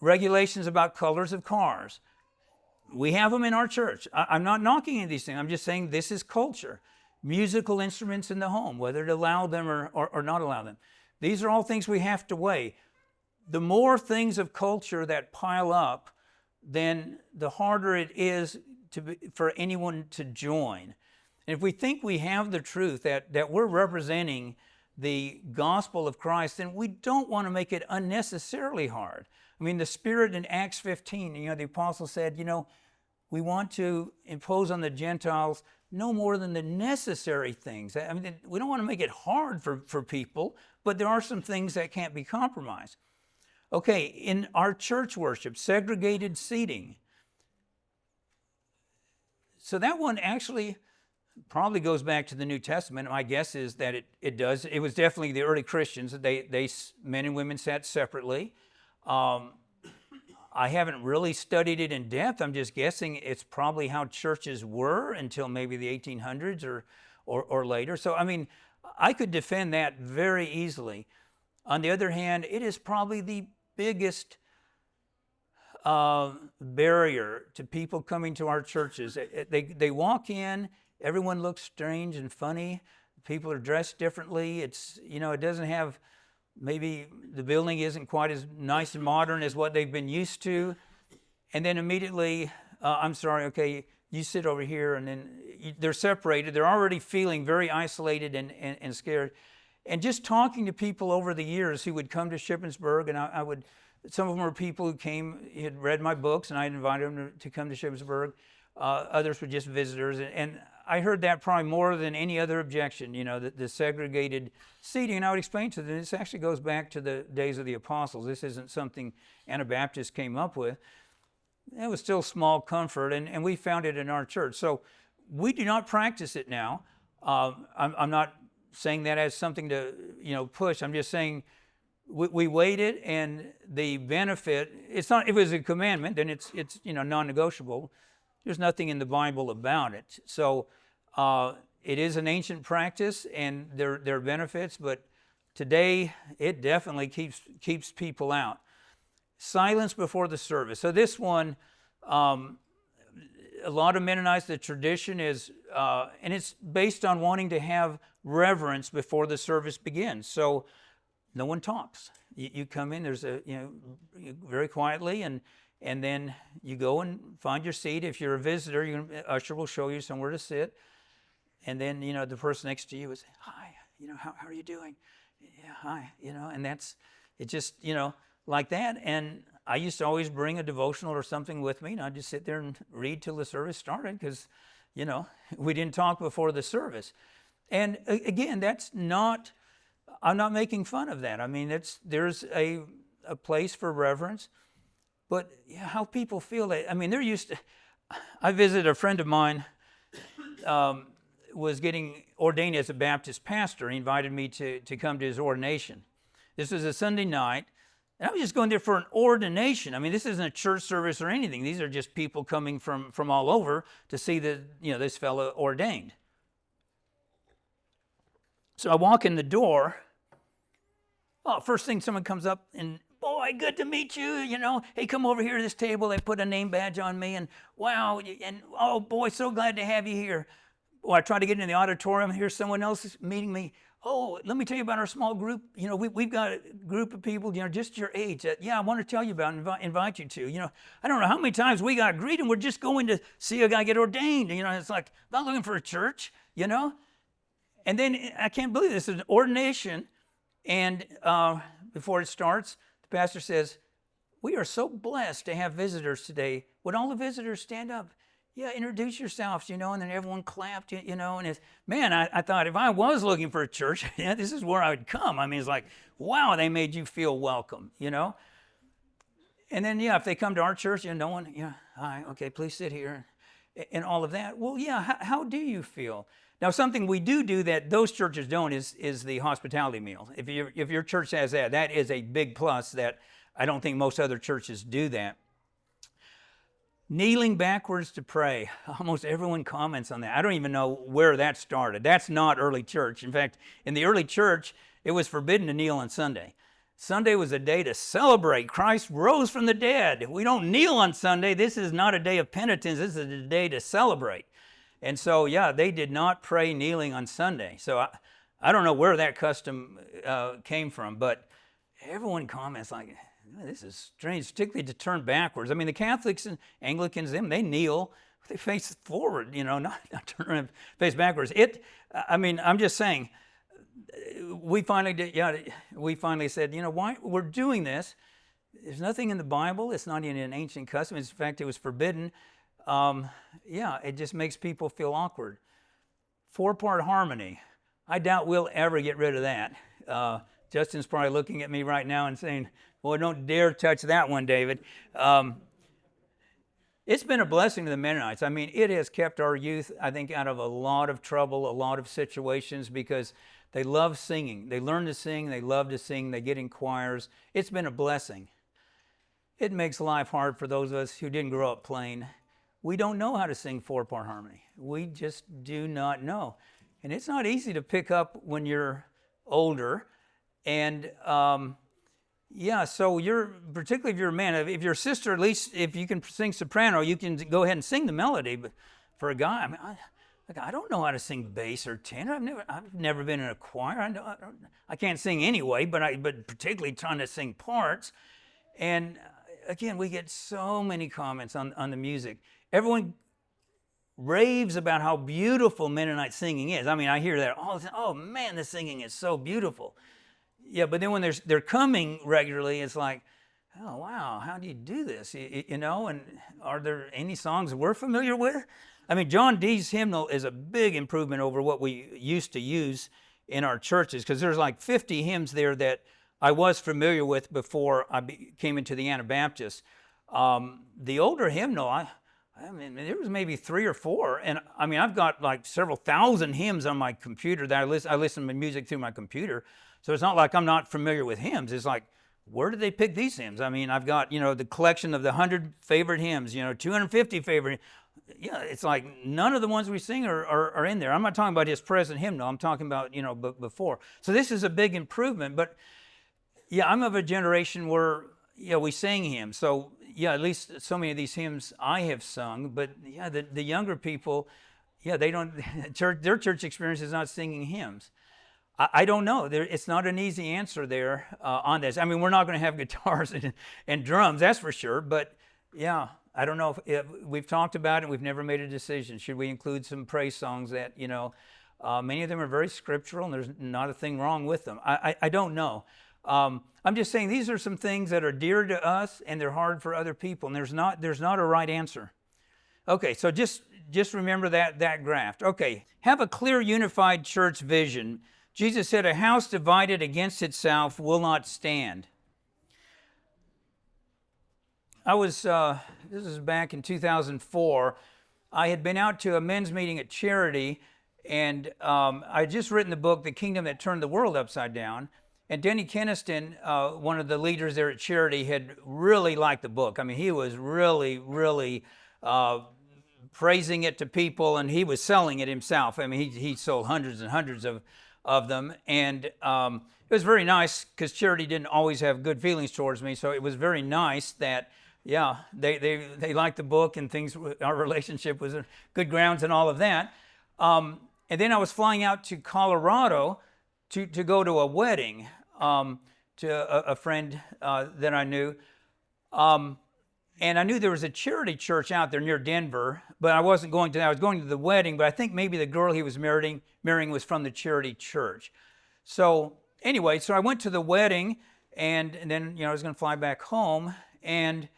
Regulations about colors of cars. We have them in our church. I'm not knocking any of these things. I'm just saying this is culture. Musical instruments in the home, whether to allow them or not allow them. These are all things we have to weigh. The more things of culture that pile up, then the harder it is for anyone to join. And if we think we have the truth, that we're representing the gospel of Christ, then we don't want to make it unnecessarily hard. I mean, the Spirit in Acts 15, the apostle said, we want to impose on the Gentiles no more than the necessary things. I mean, we don't want to make it hard for people, but there are some things that can't be compromised. Okay, in our church worship, segregated seating. So that one actually probably goes back to the New Testament. My guess is that it does. It was definitely the early Christians. Men and women sat separately. I haven't really studied it in depth. I'm just guessing it's probably how churches were until maybe the 1800s or later. So, I mean, I could defend that very easily. On the other hand, it is probably the biggest barrier to people coming to our churches. They walk in, everyone looks strange and funny. People are dressed differently. It doesn't have, maybe the building isn't quite as nice and modern as what they've been used to. And then immediately, I'm sorry, okay, you sit over here, and then they're separated. They're already feeling very isolated and scared. And just talking to people over the years who would come to Shippensburg, and some of them were people who had read my books, and I invited them to come to Shippensburg. Others were just visitors. And I heard that probably more than any other objection, the segregated seating. And I would explain to them, this actually goes back to the days of the apostles. This isn't something Anabaptists came up with. It was still small comfort, and we found it in our church. So we do not practice it now. I'm not saying that as something to push. I'm just saying we weighed it, and the benefit, it's not, if it was a commandment, then it's non-negotiable. There's nothing in the Bible about it. So it is an ancient practice, and there are benefits, but today it definitely keeps people out. Silence before the service. So this one, a lot of Mennonites, the tradition is, and it's based on wanting to have reverence before the service begins. So no one talks. You come in, there's very quietly, and then you go and find your seat. If you're a visitor, usher will show you somewhere to sit. And then, the person next to you will say, hi, how are you doing? Yeah, hi, and that's, it just, like that. And I used to always bring a devotional or something with me, and I'd just sit there and read till the service started because, we didn't talk before the service. And again, I'm not making fun of that. I mean, there's a a place for reverence, but how people feel it. I mean, they're used to. I visited a friend of mine, was getting ordained as a Baptist pastor. He invited me to come to his ordination. This was a Sunday night, and I was just going there for an ordination. I mean, this isn't a church service or anything. These are just people coming from all over to see this fellow ordained. So I walk in the door. Oh, first thing someone comes up and, boy, good to meet you, hey, come over here to this table. They put a name badge on me, and wow, and oh boy, so glad to have you here. Well, I try to get into the auditorium, here's someone else meeting me. Oh, let me tell you about our small group. We've got a group of people, just your age that, I want to tell you about and invite you to. I don't know how many times we got greeted and we're just going to see a guy get ordained. It's like, I'm not looking for a church, And then I can't believe this is an ordination. And before it starts, the pastor says, we are so blessed to have visitors today. Would all the visitors stand up? Yeah, introduce yourselves, and then everyone clapped, and it's, man, I thought if I was looking for a church, this is where I would come. I mean, it's like, wow, they made you feel welcome, And then, if they come to our church, no one, hi, okay, please sit here, and all of that. Well, how do you feel? Now, something we do that those churches don't is the hospitality meal. If your church has that is a big plus that I don't think most other churches do that. Kneeling backwards to pray. Almost everyone comments on that. I don't even know where that started. That's not early church. In fact, in the early church, it was forbidden to kneel on Sunday. Sunday was a day to celebrate. Christ rose from the dead. We don't kneel on Sunday. This is not a day of penitence. This is a day to celebrate. And so, they did not pray kneeling on Sunday. So I don't know where that custom came from, but everyone comments like, this is strange, particularly to turn backwards. I mean, the Catholics and Anglicans, they kneel, they face forward, not turn around, face backwards. I'm just saying, we finally said, why we're doing this. There's nothing in the Bible. It's not in an ancient custom. In fact, it was forbidden. It just makes people feel awkward. 4-part harmony. I doubt we'll ever get rid of that. Justin's probably looking at me right now and saying, boy, don't dare touch that one, David. It's been a blessing to the Mennonites. I mean, it has kept our youth, I think, out of a lot of trouble, a lot of situations, because they love singing. They learn to sing. They love to sing. They get in choirs. It's been a blessing. It makes life hard for those of us who didn't grow up playing. We don't know how to sing 4-part harmony. We just do not know. And it's not easy to pick up when you're older. And so particularly if you're a man, if you're a sister, at least if you can sing soprano, you can go ahead and sing the melody. But for a guy, I don't know how to sing bass or tenor. I've never been in a choir. I can't sing anyway, but particularly trying to sing parts. And again, we get so many comments on the music. Everyone raves about how beautiful Mennonite singing is. I mean, I hear that all the time. Oh man, the singing is so beautiful. Yeah, but then when they're coming regularly, it's like, oh wow, how do you do this? And are there any songs we're familiar with? I mean, John Dee's hymnal is a big improvement over what we used to use in our churches, because there's like 50 hymns there that I was familiar with before I came into the Anabaptists. The older hymnal, I mean, there was maybe 3 or 4, and I mean, I've got like several thousand hymns on my computer that I listen to music through my computer, so it's not like I'm not familiar with hymns. It's like, where did they pick these hymns? I mean, I've got, the collection of the 100 favorite hymns, 250 favorite. Yeah, it's like none of the ones we sing are in there. I'm not talking about his present hymnal. I'm talking about, before. So this is a big improvement, but I'm of a generation where, we sing hymns. So, at least so many of these hymns I have sung, but the younger people, they don't, their church experience is not singing hymns. I don't know. It's not an easy answer there on this. I mean, we're not going to have guitars and drums, that's for sure. But I don't know if we've talked about it. We've never made a decision. Should we include some praise songs that, many of them are very scriptural and there's not a thing wrong with them. I don't know. I'm just saying these are some things that are dear to us and they're hard for other people. And there's not a right answer. Okay, so just remember that graft. Okay, have a clear unified church vision. Jesus said, a house divided against itself will not stand. this was back in 2004. I had been out to a men's meeting at Charity, and I had just written the book, The Kingdom That Turned the World Upside Down. And Denny Keniston, one of the leaders there at Charity, had really liked the book. I mean, he was really praising it to people, and he was selling it himself. I mean, he sold hundreds and hundreds of them. And it was very nice because Charity didn't always have good feelings towards me. So it was very nice that, yeah, they liked the book and things, our relationship was on good grounds and all of that. And then I was flying out to Colorado to go to a wedding to a friend that I knew. And I knew there was a Charity church out there near Denver, but I wasn't going to that. I was going to the wedding, but I think maybe the girl he was marrying was from the Charity church. So anyway, so I went to the wedding, and then I was going to fly back home, and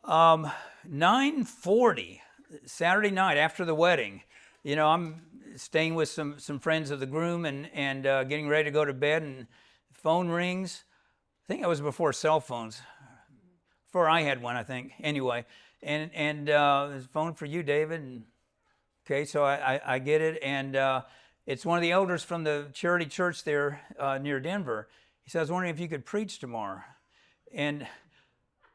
9:40 Saturday night after the wedding, I'm staying with some friends of the groom and getting ready to go to bed, and the phone rings. I think it was before cell phones. Before I had one, I think. Anyway, and there's a phone for you, David. And, okay, so I get it, and it's one of the elders from the Charity church there near Denver. He said, I was wondering if you could preach tomorrow. And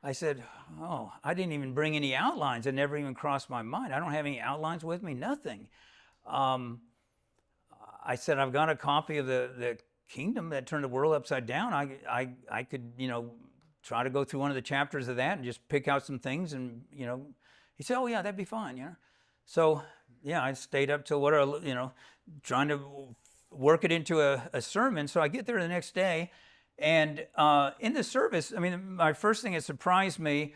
I said, oh, I didn't even bring any outlines. It never even crossed my mind. I don't have any outlines with me, nothing. I said, I've got a copy of the Kingdom That Turned the World Upside Down. I could, try to go through one of the chapters of that and just pick out some things. And, he said, oh, yeah, that'd be fine, So, yeah, I stayed up till trying to work it into a sermon. So I get there the next day, and in the service, my first thing that surprised me,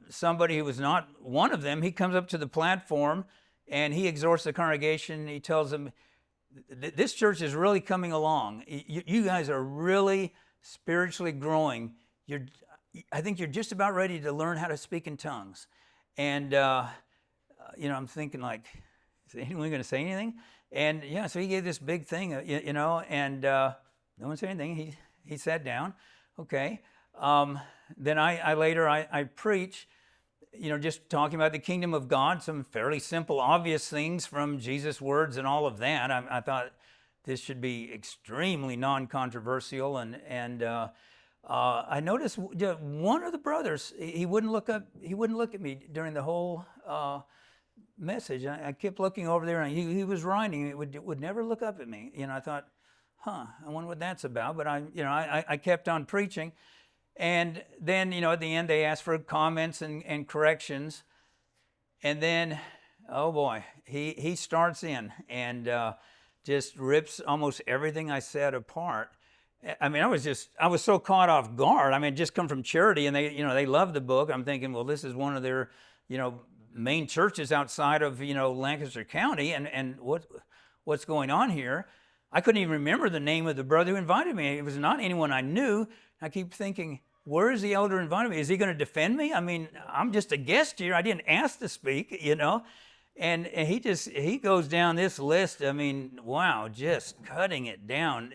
somebody who was not one of them, he comes up to the platform and he exhorts the congregation. He tells them, this church is really coming along. You guys are really spiritually growing. I think you're just about ready to learn how to speak in tongues. And, I'm thinking like, is anyone going to say anything? And so he gave this big thing, and no one said anything. He sat down. Okay. Then I preach, just talking about the kingdom of God, some fairly simple, obvious things from Jesus' words and all of that. I thought this should be extremely non-controversial, and I noticed one of the brothers, he wouldn't look up. He wouldn't look at me during the whole message. I kept looking over there, and he was writing. It would never look up at me. I thought, I wonder what that's about. But I kept on preaching, and then at the end they asked for comments and corrections, and then oh boy, he starts in and just rips almost everything I said apart. I was so caught off guard. Just come from Charity, and they love the book. I'm thinking, well, this is one of their, main churches outside of, Lancaster County, and what's going on here? I couldn't even remember the name of the brother who invited me. It was not anyone I knew. I keep thinking, where is the elder inviting me? Is he going to defend me? I'm just a guest here. I didn't ask to speak, And he goes down this list. Wow, just cutting it down.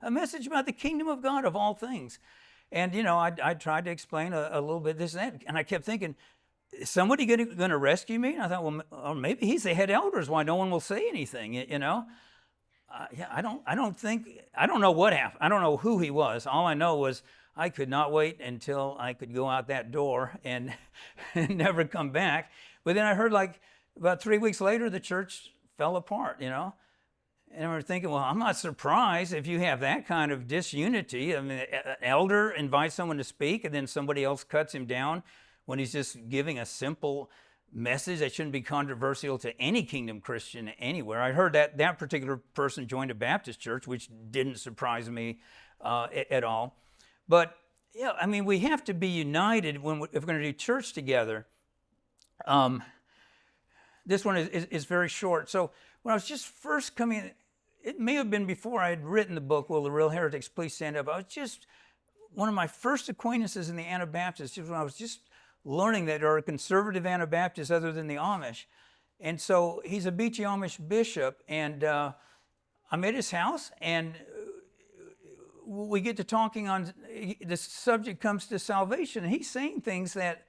A message about the kingdom of God of all things. And I tried to explain a little bit this and that, and I kept thinking, is somebody going to rescue me? And I thought, well, maybe he's the head elder. Why no one will say anything? I don't know what happened. I don't know who he was. All I know was I could not wait until I could go out that door and never come back. But then I heard about 3 weeks later, the church fell apart, And I was thinking, well, I'm not surprised if you have that kind of disunity. An elder invites someone to speak, and then somebody else cuts him down when he's just giving a simple message that shouldn't be controversial to any kingdom Christian anywhere. I heard that particular person joined a Baptist church, which didn't surprise me at all. But, we have to be united if we're going to do church together. This one is very short. So when I was just first coming, it may have been before I had written the book, Will the Real Heretics Please Stand Up? I was just one of my first acquaintances in the Anabaptists, just when I was just learning that there are conservative Anabaptists other than the Amish. And so he's a Beachy Amish bishop, and I'm at his house, and we get to talking on, the subject comes to salvation, and he's saying things that,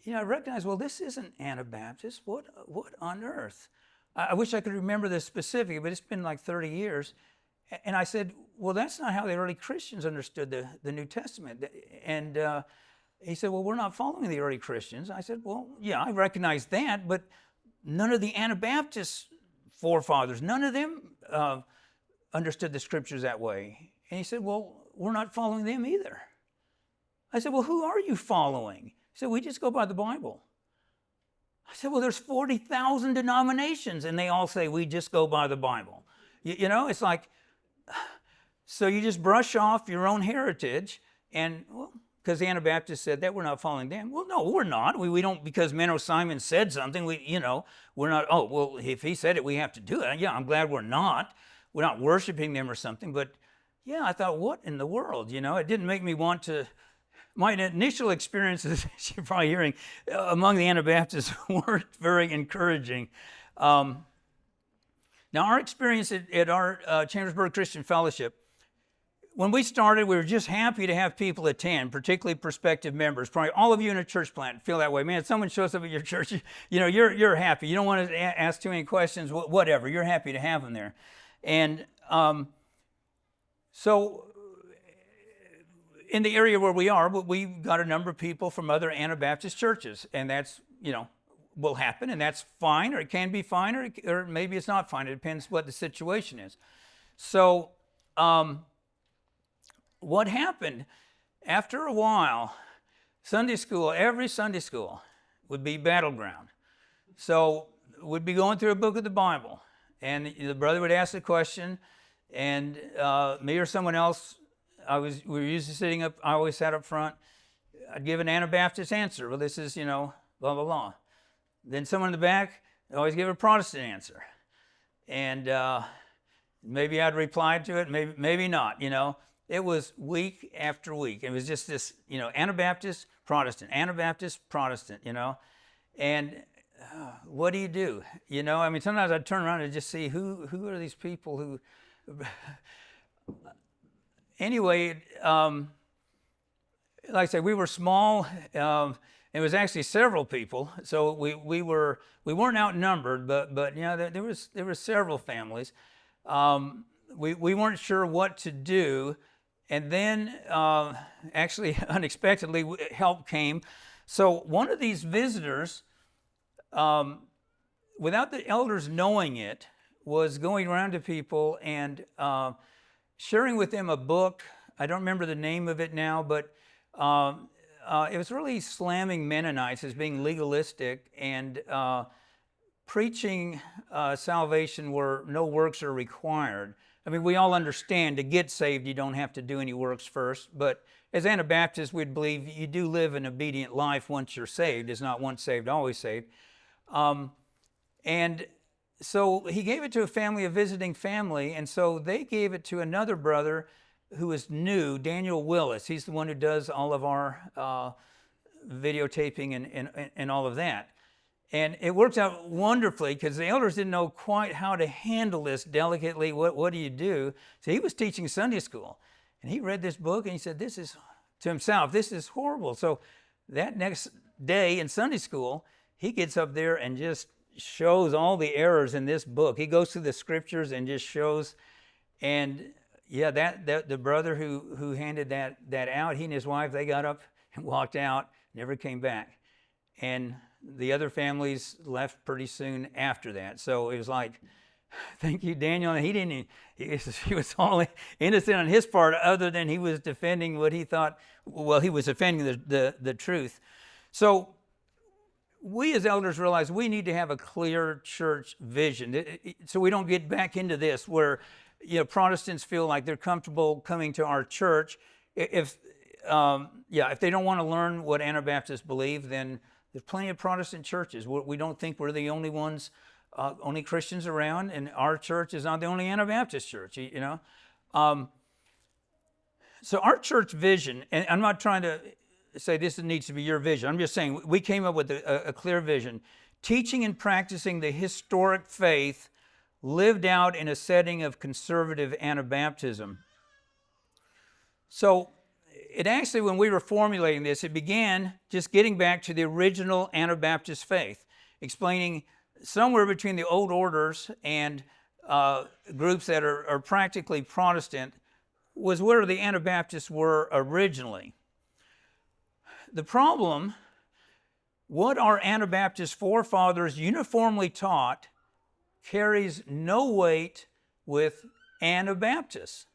I recognize, well, this isn't Anabaptist. What on earth? I wish I could remember this specifically, but it's been like 30 years. And I said, well, that's not how the early Christians understood the New Testament. And he said, well, we're not following the early Christians. I said, well, yeah, I recognize that, but none of the Anabaptist forefathers, none of them understood the scriptures that way. And he said, well, we're not following them either. I said, well, who are you following? He said, we just go by the Bible. I said, well, there's 40,000 denominations, and they all say we just go by the Bible. It's like, so you just brush off your own heritage, and, well, because the Anabaptists said that, we're not following them. Well, no, we're not. We don't, because Menno Simon said something, we're not, oh, well, if he said it, we have to do it. Yeah, I'm glad we're not. We're not worshiping them or something, but yeah, I thought, what in the world? It didn't make me want to. My initial experiences, as you're probably hearing, among the Anabaptists weren't very encouraging. Now, our experience at our Chambersburg Christian Fellowship, when we started, we were just happy to have people attend, particularly prospective members. Probably all of you in a church plant feel that way. Man, if someone shows up at your church, you're happy. You don't want to ask too many questions, whatever. You're happy to have them there. And so in the area where we are, we got a number of people from other Anabaptist churches, and that's, will happen, and that's fine, or it can be fine, or maybe it's not fine. It depends what the situation is. So what happened, after a while, Sunday school, every Sunday school would be battleground. So we'd be going through a book of the Bible, and the brother would ask a question, and me or someone else, we were usually sitting up, I always sat up front, I'd give an Anabaptist answer. Well, this is, blah, blah, blah. Then someone in the back, I'd always give a Protestant answer. And maybe I'd reply to it, maybe not, It was week after week. It was just this, Anabaptist, Protestant, Anabaptist, Protestant, And what do you do? Sometimes I'd turn around and just see who are these people who... Anyway, like I said, we were small. It was actually several people, so we weren't outnumbered, but there were several families. We weren't sure what to do, and then actually unexpectedly help came. So one of these visitors, without the elders knowing it, was going around to people and sharing with them a book. I don't remember the name of it now, but it was really slamming Mennonites as being legalistic and preaching salvation where no works are required. We all understand to get saved you don't have to do any works first, but as Anabaptists we'd believe you do live an obedient life once you're saved. It's not once saved, always saved. And so he gave it to a visiting family, and so they gave it to another brother who is new, Daniel Willis. He's the one who does all of our videotaping and all of that. And it worked out wonderfully because the elders didn't know quite how to handle this delicately. What do you do? So he was teaching Sunday school, and he read this book, and he said, this is, to himself, this is horrible. So that next day in Sunday school, he gets up there and just shows all the errors in this book. He goes through the scriptures and just shows, and yeah, that the brother who handed that out, he and his wife, they got up and walked out, never came back. And the other families left pretty soon after that. So it was like, thank you, Daniel. And he was all innocent on his part, other than he was defending what he thought, well, he was defending the truth. So we as elders realize we need to have a clear church vision, so we don't get back into this where Protestants feel like they're comfortable coming to our church. If they don't want to learn what Anabaptists believe, then there's plenty of Protestant churches. We don't think we're the only ones, only Christians around, and our church is not the only Anabaptist church. So our church vision, and I'm not trying to say this needs to be your vision. I'm just saying we came up with a clear vision. Teaching and practicing the historic faith lived out in a setting of conservative Anabaptism. So it actually, when we were formulating this, it began just getting back to the original Anabaptist faith, explaining somewhere between the old orders and groups that are practically Protestant was where the Anabaptists were originally. The problem, what our Anabaptist forefathers uniformly taught carries no weight with Anabaptists.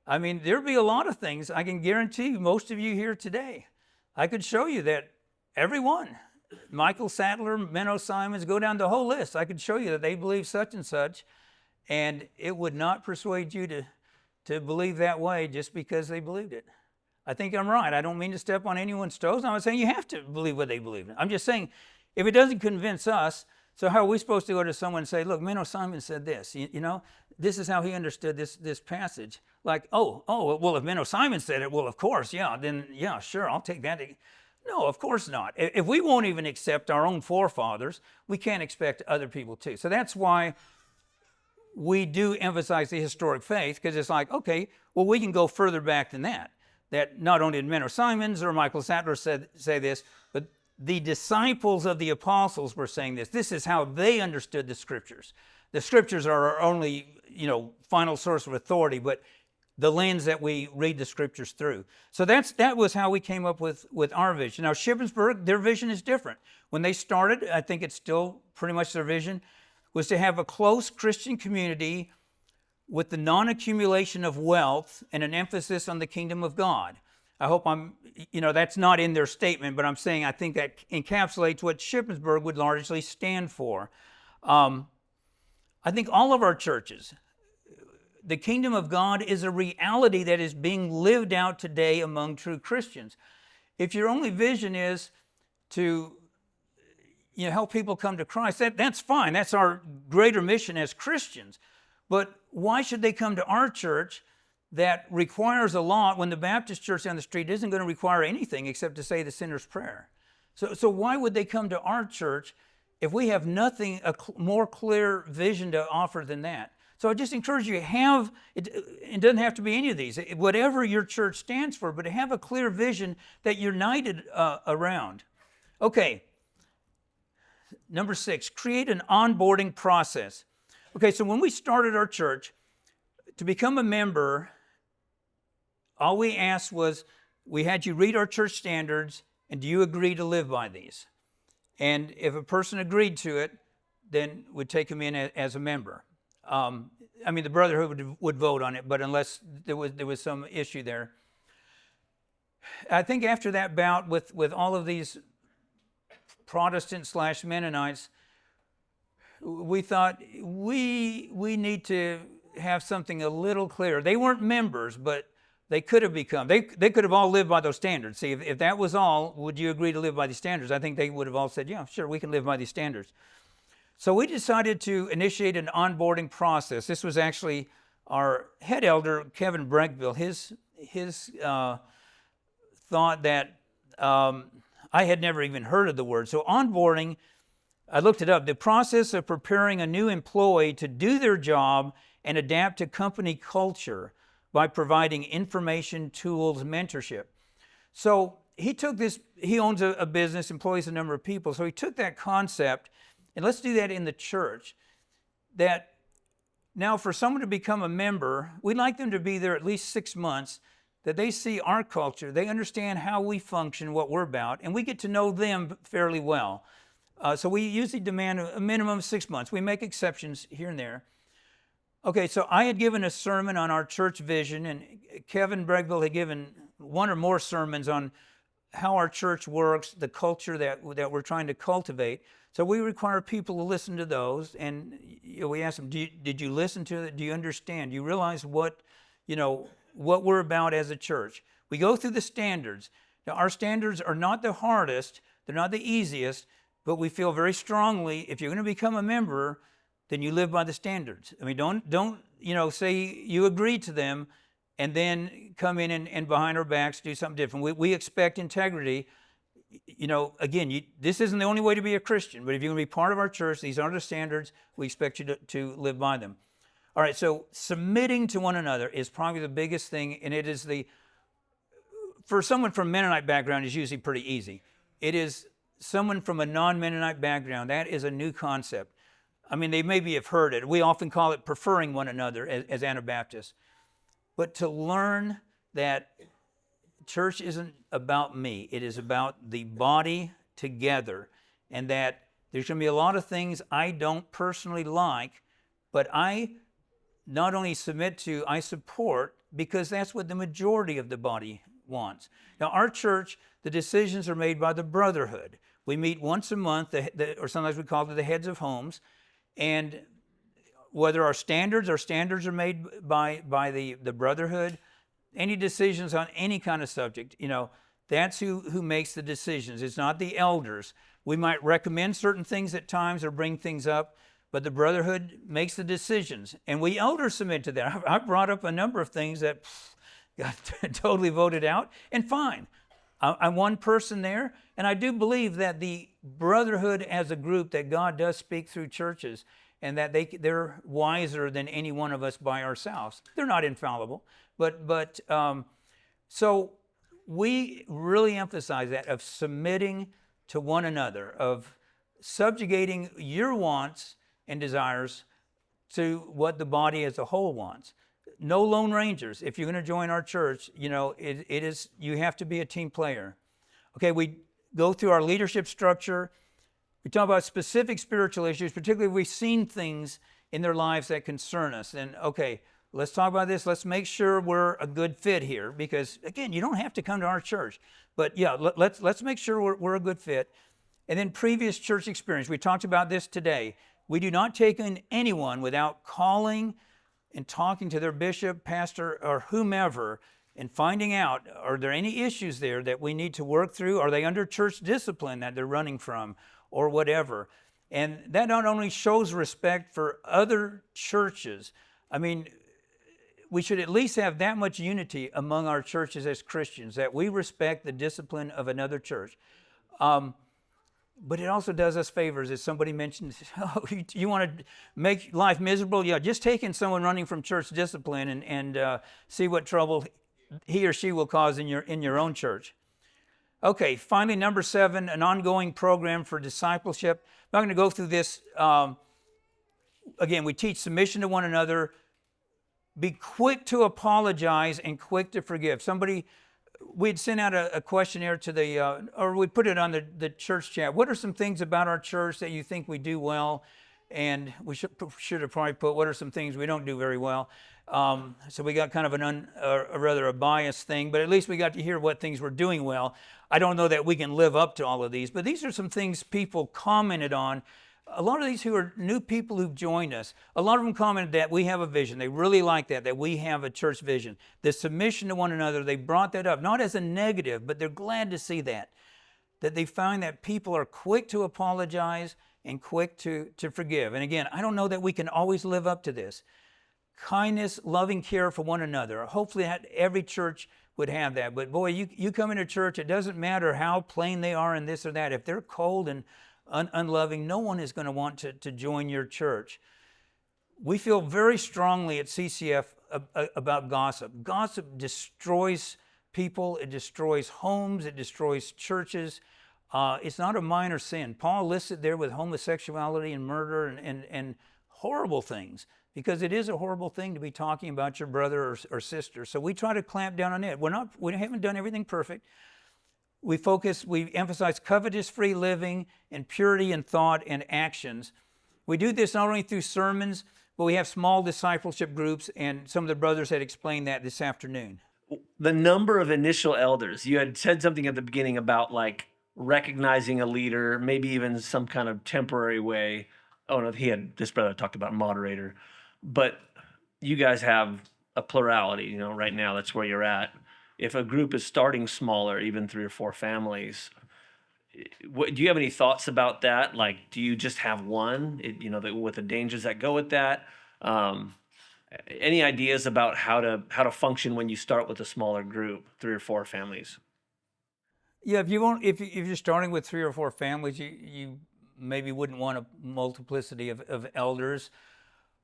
I mean, there'd be a lot of things, I can guarantee you, most of you here today, I could show you that everyone, Michael Sattler, Menno Simons, go down the whole list. I could show you that they believe such and such, and it would not persuade you to believe that way just because they believed it. I think I'm right. I don't mean to step on anyone's toes. I'm not saying you have to believe what they believe. I'm just saying, if it doesn't convince us, so how are we supposed to go to someone and say, look, Menno Simons said this, you know, this is how he understood this passage. Like, oh, well, if Menno Simons said it, well, of course, yeah, then, yeah, sure, I'll take that. No, of course not. If we won't even accept our own forefathers, we can't expect other people to. So that's why we do emphasize the historic faith, because it's like, okay, well, we can go further back than that. That not only did Menno Simons or Michael Sattler say this, but the disciples of the apostles were saying this. This is how they understood the scriptures. The scriptures are our only, final source of authority, but the lens that we read the scriptures through. So that was how we came up with our vision. Now, Shippensburg, their vision is different. When they started, I think it's still pretty much their vision, was to have a close Christian community with the non-accumulation of wealth and an emphasis on the kingdom of God. I hope that's not in their statement, but I'm saying I think that encapsulates what Shippensburg would largely stand for. I think all of our churches, the kingdom of God is a reality that is being lived out today among true Christians. If your only vision is to help people come to Christ, that's fine. That's our greater mission as Christians. But why should they come to our church that requires a lot when the Baptist church down the street isn't going to require anything except to say the sinner's prayer? So why would they come to our church if we have nothing, a more clear vision to offer than that? So I just encourage you, it doesn't have to be any of these, whatever your church stands for, but to have a clear vision that you're united around. Okay, number 6, create an onboarding process. Okay, so when we started our church, to become a member, all we asked was, we had you read our church standards, and do you agree to live by these? And if a person agreed to it, then we'd take them in as a member. The brotherhood would vote on it, but unless there was some issue there. I think after that bout with all of these Protestant/Mennonites, we thought we need to have something a little clearer. They weren't members, but they could have become. They could have all lived by those standards. See, if that was all, would you agree to live by these standards? I think they would have all said, yeah, sure, we can live by these standards. So we decided to initiate an onboarding process. This was actually our head elder, Kevin Breckville, his thought that I had never even heard of the word. So onboarding, I looked it up, the process of preparing a new employee to do their job and adapt to company culture by providing information, tools, mentorship. So he took this, he owns a business, employs a number of people, so he took that concept, and let's do that in the church, that now for someone to become a member, we'd like them to be there at least 6 months, that they see our culture, they understand how we function, what we're about, and we get to know them fairly well. So we usually demand a minimum of 6 months. We make exceptions here and there. Okay, so I had given a sermon on our church vision, and Kevin Breckville had given one or more sermons on how our church works, the culture that we're trying to cultivate. So we require people to listen to those, and we ask them, did you listen to it? Do you understand? Do you realize what we're about as a church? We go through the standards. Now, our standards are not the hardest, they're not the easiest, but we feel very strongly if you're going to become a member, then you live by the standards. I mean, don't say you agree to them and then come in and behind our backs do something different. We expect integrity. Again, this isn't the only way to be a Christian, but if you're going to be part of our church, these are the standards. We expect you to live by them. All right, so submitting to one another is probably the biggest thing, and it is the for someone from Mennonite background is usually pretty easy. It is someone from a non-Mennonite background, that is a new concept. I mean, they maybe have heard it. We often call it preferring one another as Anabaptists. But to learn that church isn't about me, it is about the body together, and that there's going to be a lot of things I don't personally like, but I not only submit to, I support, because that's what the majority of the body wants. Now, our church, the decisions are made by the brotherhood. We meet once a month, or sometimes we call it the heads of homes, and whether our standards are made by the brotherhood. Any decisions on any kind of subject, that's who makes the decisions. It's not the elders. We might recommend certain things at times or bring things up, but the brotherhood makes the decisions, and we elders submit to that. I've brought up a number of things that got totally voted out, and fine. I'm one person there, and I do believe that the brotherhood as a group, that God does speak through churches, and that they're wiser than any one of us by ourselves. They're not infallible, but so we really emphasize that, of submitting to one another, of subjugating your wants and desires to what the body as a whole wants. No lone rangers. If you're going to join our church, it is, you have to be a team player. Okay, we go through our leadership structure. We talk about specific spiritual issues, particularly if we've seen things in their lives that concern us. And okay, let's talk about this. Let's make sure we're a good fit here, because again, you don't have to come to our church, but yeah, let's make sure we're a good fit. And then previous church experience. We talked about this today. We do not take in anyone without calling and talking to their bishop, pastor, or whomever, and finding out, are there any issues there that we need to work through? Are they under church discipline that they're running from, or whatever? And that not only shows respect for other churches, I mean, we should at least have that much unity among our churches as Christians, that we respect the discipline of another church. But it also does us favors. As somebody mentioned, you want to make life miserable? Yeah, just take in someone running from church discipline and see what trouble he or she will cause in your own church. Okay, finally, number 7, an ongoing program for discipleship. I'm not going to go through this. Again, we teach submission to one another. Be quick to apologize and quick to forgive. We'd sent out a questionnaire to or we put it on the church chat. What are some things about our church that you think we do well? And we should have probably put, what are some things we don't do very well? So we got kind of a biased thing, but at least we got to hear what things we're doing well. I don't know that we can live up to all of these, but these are some things people commented on. A lot of these who are new people who've joined us, a lot of them commented that we have a vision. They really like that we have a church vision. The submission to one another, they brought that up, not as a negative, but they're glad to see that they find that people are quick to apologize and quick to forgive. And again, I don't know that we can always live up to this. Kindness, loving care for one another. Hopefully every church would have that. But boy, you come into church, it doesn't matter how plain they are in this or that. If they're cold and unloving, no one is going to want to join your church. We feel very strongly at CCF about gossip. Gossip destroys people. It destroys homes. It destroys churches. It's not a minor sin. Paul listed there with homosexuality and murder and horrible things, because it is a horrible thing to be talking about your brother or sister. So we try to clamp down on it. We haven't done everything perfect. We emphasize covetous-free living and purity in thought and actions. We do this not only through sermons, but we have small discipleship groups, and some of the brothers had explained that this afternoon. The number of initial elders, you had said something at the beginning about like recognizing a leader, maybe even some kind of temporary way. Oh no, this brother talked about moderator, but you guys have a plurality, right now that's where you're at. If a group is starting smaller, even 3 or 4 families, do you have any thoughts about that? Like, do you just have one, with the dangers that go with that? Any ideas about how to function when you start with a smaller group, 3 or 4 families? Yeah, if you're starting with 3 or 4 families, you maybe wouldn't want a multiplicity of elders.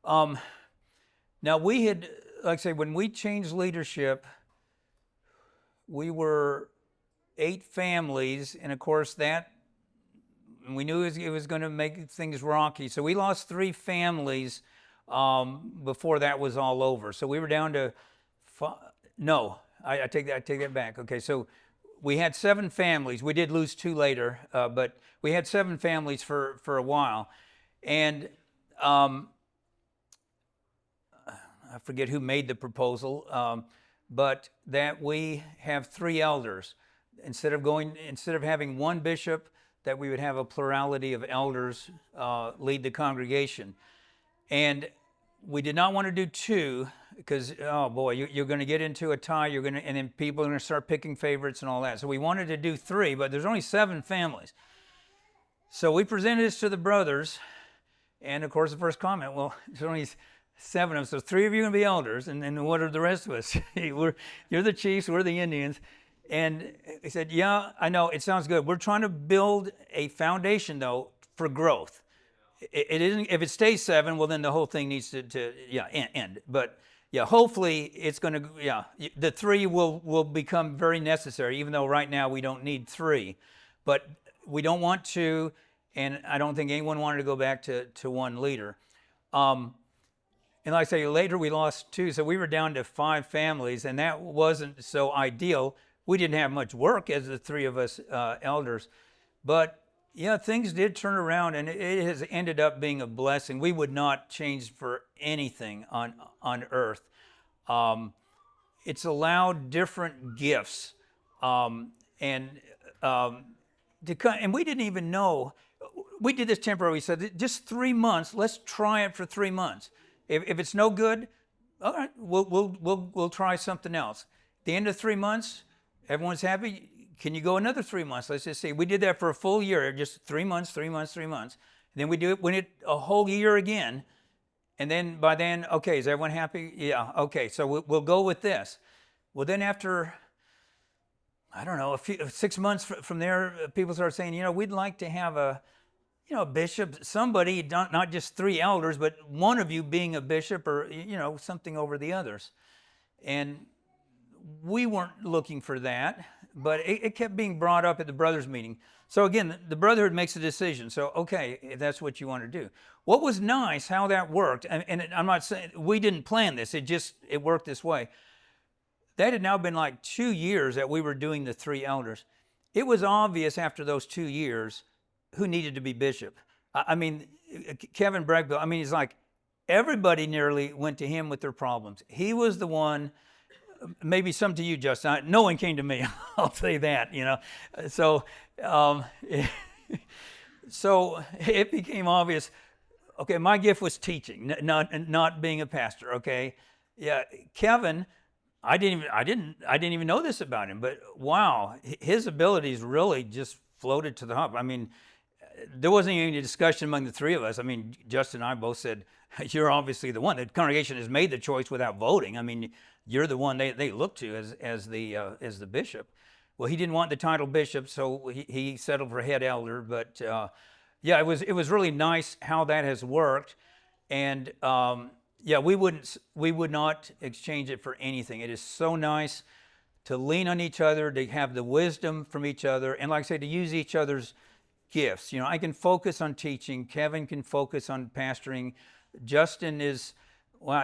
Now we had, like I say, when we changed leadership, we were 8 families, and of course we knew it was going to make things rocky. So we lost 3 families before that was all over. So we were down to no, I take that back. Okay, so we had 7 families. We did lose 2 later, but we had 7 families for a while, and I forget who made the proposal, but that we have 3 elders instead of having 1 bishop, that we would have a plurality of elders lead the congregation. And we did not want to do 2 because, oh boy, you're going to get into a tie. And then people are going to start picking favorites and all that. So we wanted to do 3, but there's only 7 families. So we presented this to the brothers, and of course the first comment, well, there's only 7 of us, so 3 of you are going to be elders, and then what are the rest of us? You're the chiefs, we're the Indians. And he said, yeah, I know, it sounds good. We're trying to build a foundation, though, for growth. It isn't, if it stays 7, well, then the whole thing needs to end. But yeah, hopefully it's going to, the 3 will become very necessary, even though right now we don't need 3. But we don't want 2, and I don't think anyone wanted to go back to 1 leader. And like I say, later we lost 2, so we were down to 5 families, and that wasn't so ideal. We didn't have much work as the 3 of us elders, but yeah, things did turn around, and it has ended up being a blessing. We would not change for anything on earth. It's allowed different gifts, and we didn't even know. We did this temporarily. We said, just 3 months. Let's try it for 3 months. If it's no good, all right, we'll try something else. At the end of 3 months, everyone's happy. Can you go another 3 months? Let's just see. We did that for a full year, just 3 months, 3 months, 3 months. And then we went it a whole year again. And then by then, okay, is everyone happy? Yeah, okay, so we'll go with this. Well, then after, I don't know, 6 months from there, people started saying, we'd like to have a bishop, somebody, not just 3 elders, but one of you being a bishop, or, something over the others. And we weren't looking for that, but it kept being brought up at the brothers' meeting. So again, the brotherhood makes a decision. So, okay, if that's what you want to do. What was nice, how that worked, and I'm not saying, we didn't plan this, it worked this way. That had now been like 2 years that we were doing the 3 elders. It was obvious after those 2 years who needed to be bishop. I mean, Kevin Bregbill, he's like, everybody nearly went to him with their problems. He was the one, maybe some to you, Justin. No one came to me, I'll say that, So, so it became obvious, okay, my gift was teaching, not being a pastor, okay? Yeah, Kevin, I didn't even know this about him, but wow, his abilities really just floated to the top. There wasn't any discussion among the 3 of us. Justin and I both said, you're obviously the one. The congregation has made the choice without voting. You're the one they look to as the bishop. Well, he didn't want the title bishop, so he settled for head elder. But it was really nice how that has worked. And we would not exchange it for anything. It is so nice to lean on each other, to have the wisdom from each other, and like I say, to use each other's gifts. I can focus on teaching. Kevin can focus on pastoring. Justin is,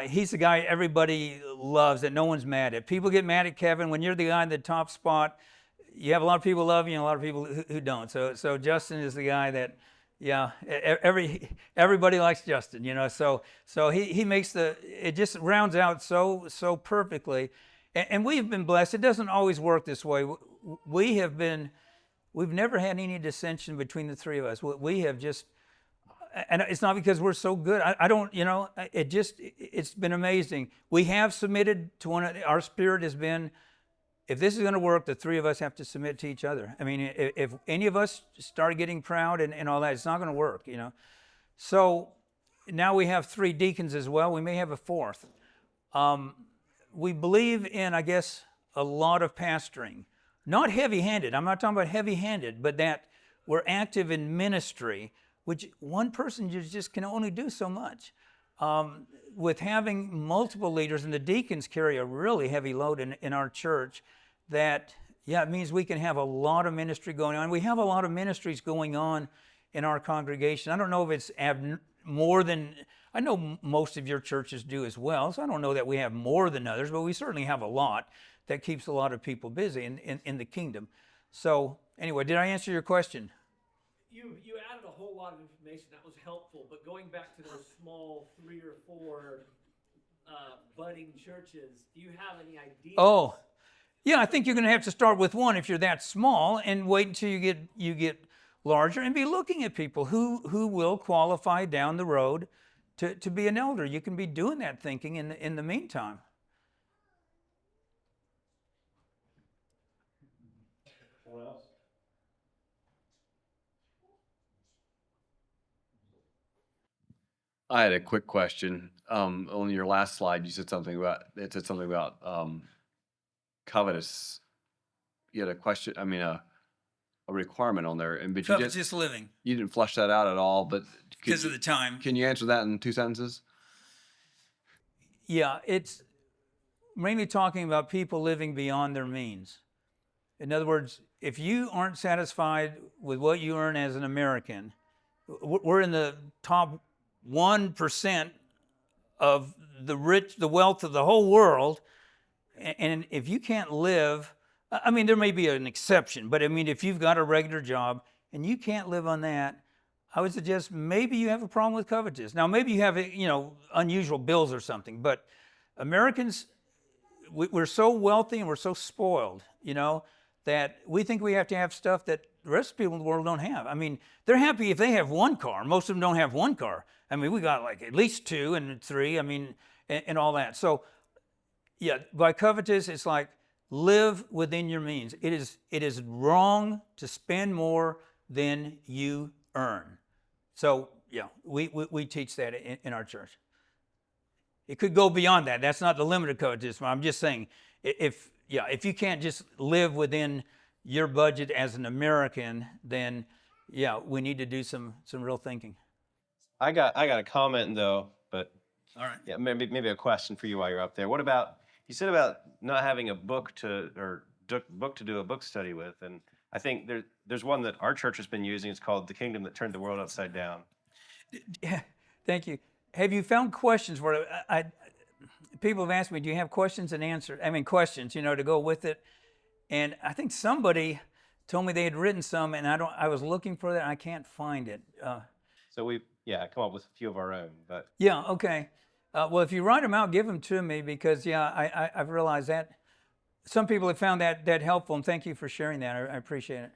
he's the guy everybody loves, that no one's mad at. People get mad at Kevin. When you're the guy in the top spot, you have a lot of people love you and a lot of people who don't. So Justin is the guy that, everybody likes Justin, So he makes it just rounds out so perfectly. And we've been blessed. It doesn't always work this way. We've never had any dissension between the 3 of us. We have just, and it's not because we're so good. I don't, it's been amazing. We have submitted to our spirit has been, if this is going to work, the 3 of us have to submit to each other. If any of us start getting proud and all that, it's not going to work, So now we have 3 deacons as well. We may have a 4th. We believe in, I guess, a lot of pastoring. Not heavy-handed. I'm not talking about heavy-handed, but that we're active in ministry, which one person just can only do so much. With having multiple leaders, and the deacons carry a really heavy load in our church, that, yeah, it means we can have a lot of ministry going on. We have a lot of ministries going on in our congregation. I don't know if it's more than, I know most of your churches do as well, so I don't know that we have more than others, but we certainly have a lot that keeps a lot of people busy in the kingdom. So anyway, did I answer your question? You added a whole lot of information that was helpful, but going back to those small 3 or 4 budding churches, do you have any ideas? Oh, yeah, I think you're going to have to start with one if you're that small, and wait until you get larger, and be looking at people who will qualify down the road to be an elder. You can be doing that thinking in the meantime. Someone else? I had a quick question. On your last slide, you said something about covetous. You had a question, I mean, a requirement on there, but Covetous living you didn't flesh that out at all. But because of the time. can you answer that in 2 sentences? Yeah, it's mainly talking about people living beyond their means. In other words, if you aren't satisfied with what you earn as an American, we're in the top 1% of the wealth of the whole world. And if you can't live, I mean, there may be an exception, but I mean, if you've got a regular job and you can't live on that, I would suggest maybe you have a problem with covetous. Now, maybe you have, unusual bills or something, but Americans, we're so wealthy and we're so spoiled, that we think we have to have stuff that the rest of the people in the world don't have. I mean, they're happy if they have one car. Most of them don't have one car. I mean, we got like at least 2 and 3, I mean, and all that. So, yeah, by covetous, it's like live within your means. It is wrong to spend more than you earn. So, yeah, we teach that in our church. It could go beyond that. That's not the limit of covetousness. I'm just saying, if you can't just live within your budget as an American, then yeah, we need to do some real thinking. I got a comment though, but All right. yeah, maybe a question for you while you're up there. What about, you said about not having a book to do a book study with, and I think there's one that our church has been using. It's called "The Kingdom That Turned the World Upside Down." Yeah, thank you. Have you found questions for it? People have asked me, do you have questions and answers? I mean, questions, to go with it. And I think somebody told me they had written some, and I was looking for that, and I can't find it. So we come up with a few of our own, but Yeah, okay. Well, if you write them out, give them to me, because I've realized that some people have found that helpful, and thank you for sharing that. I appreciate it.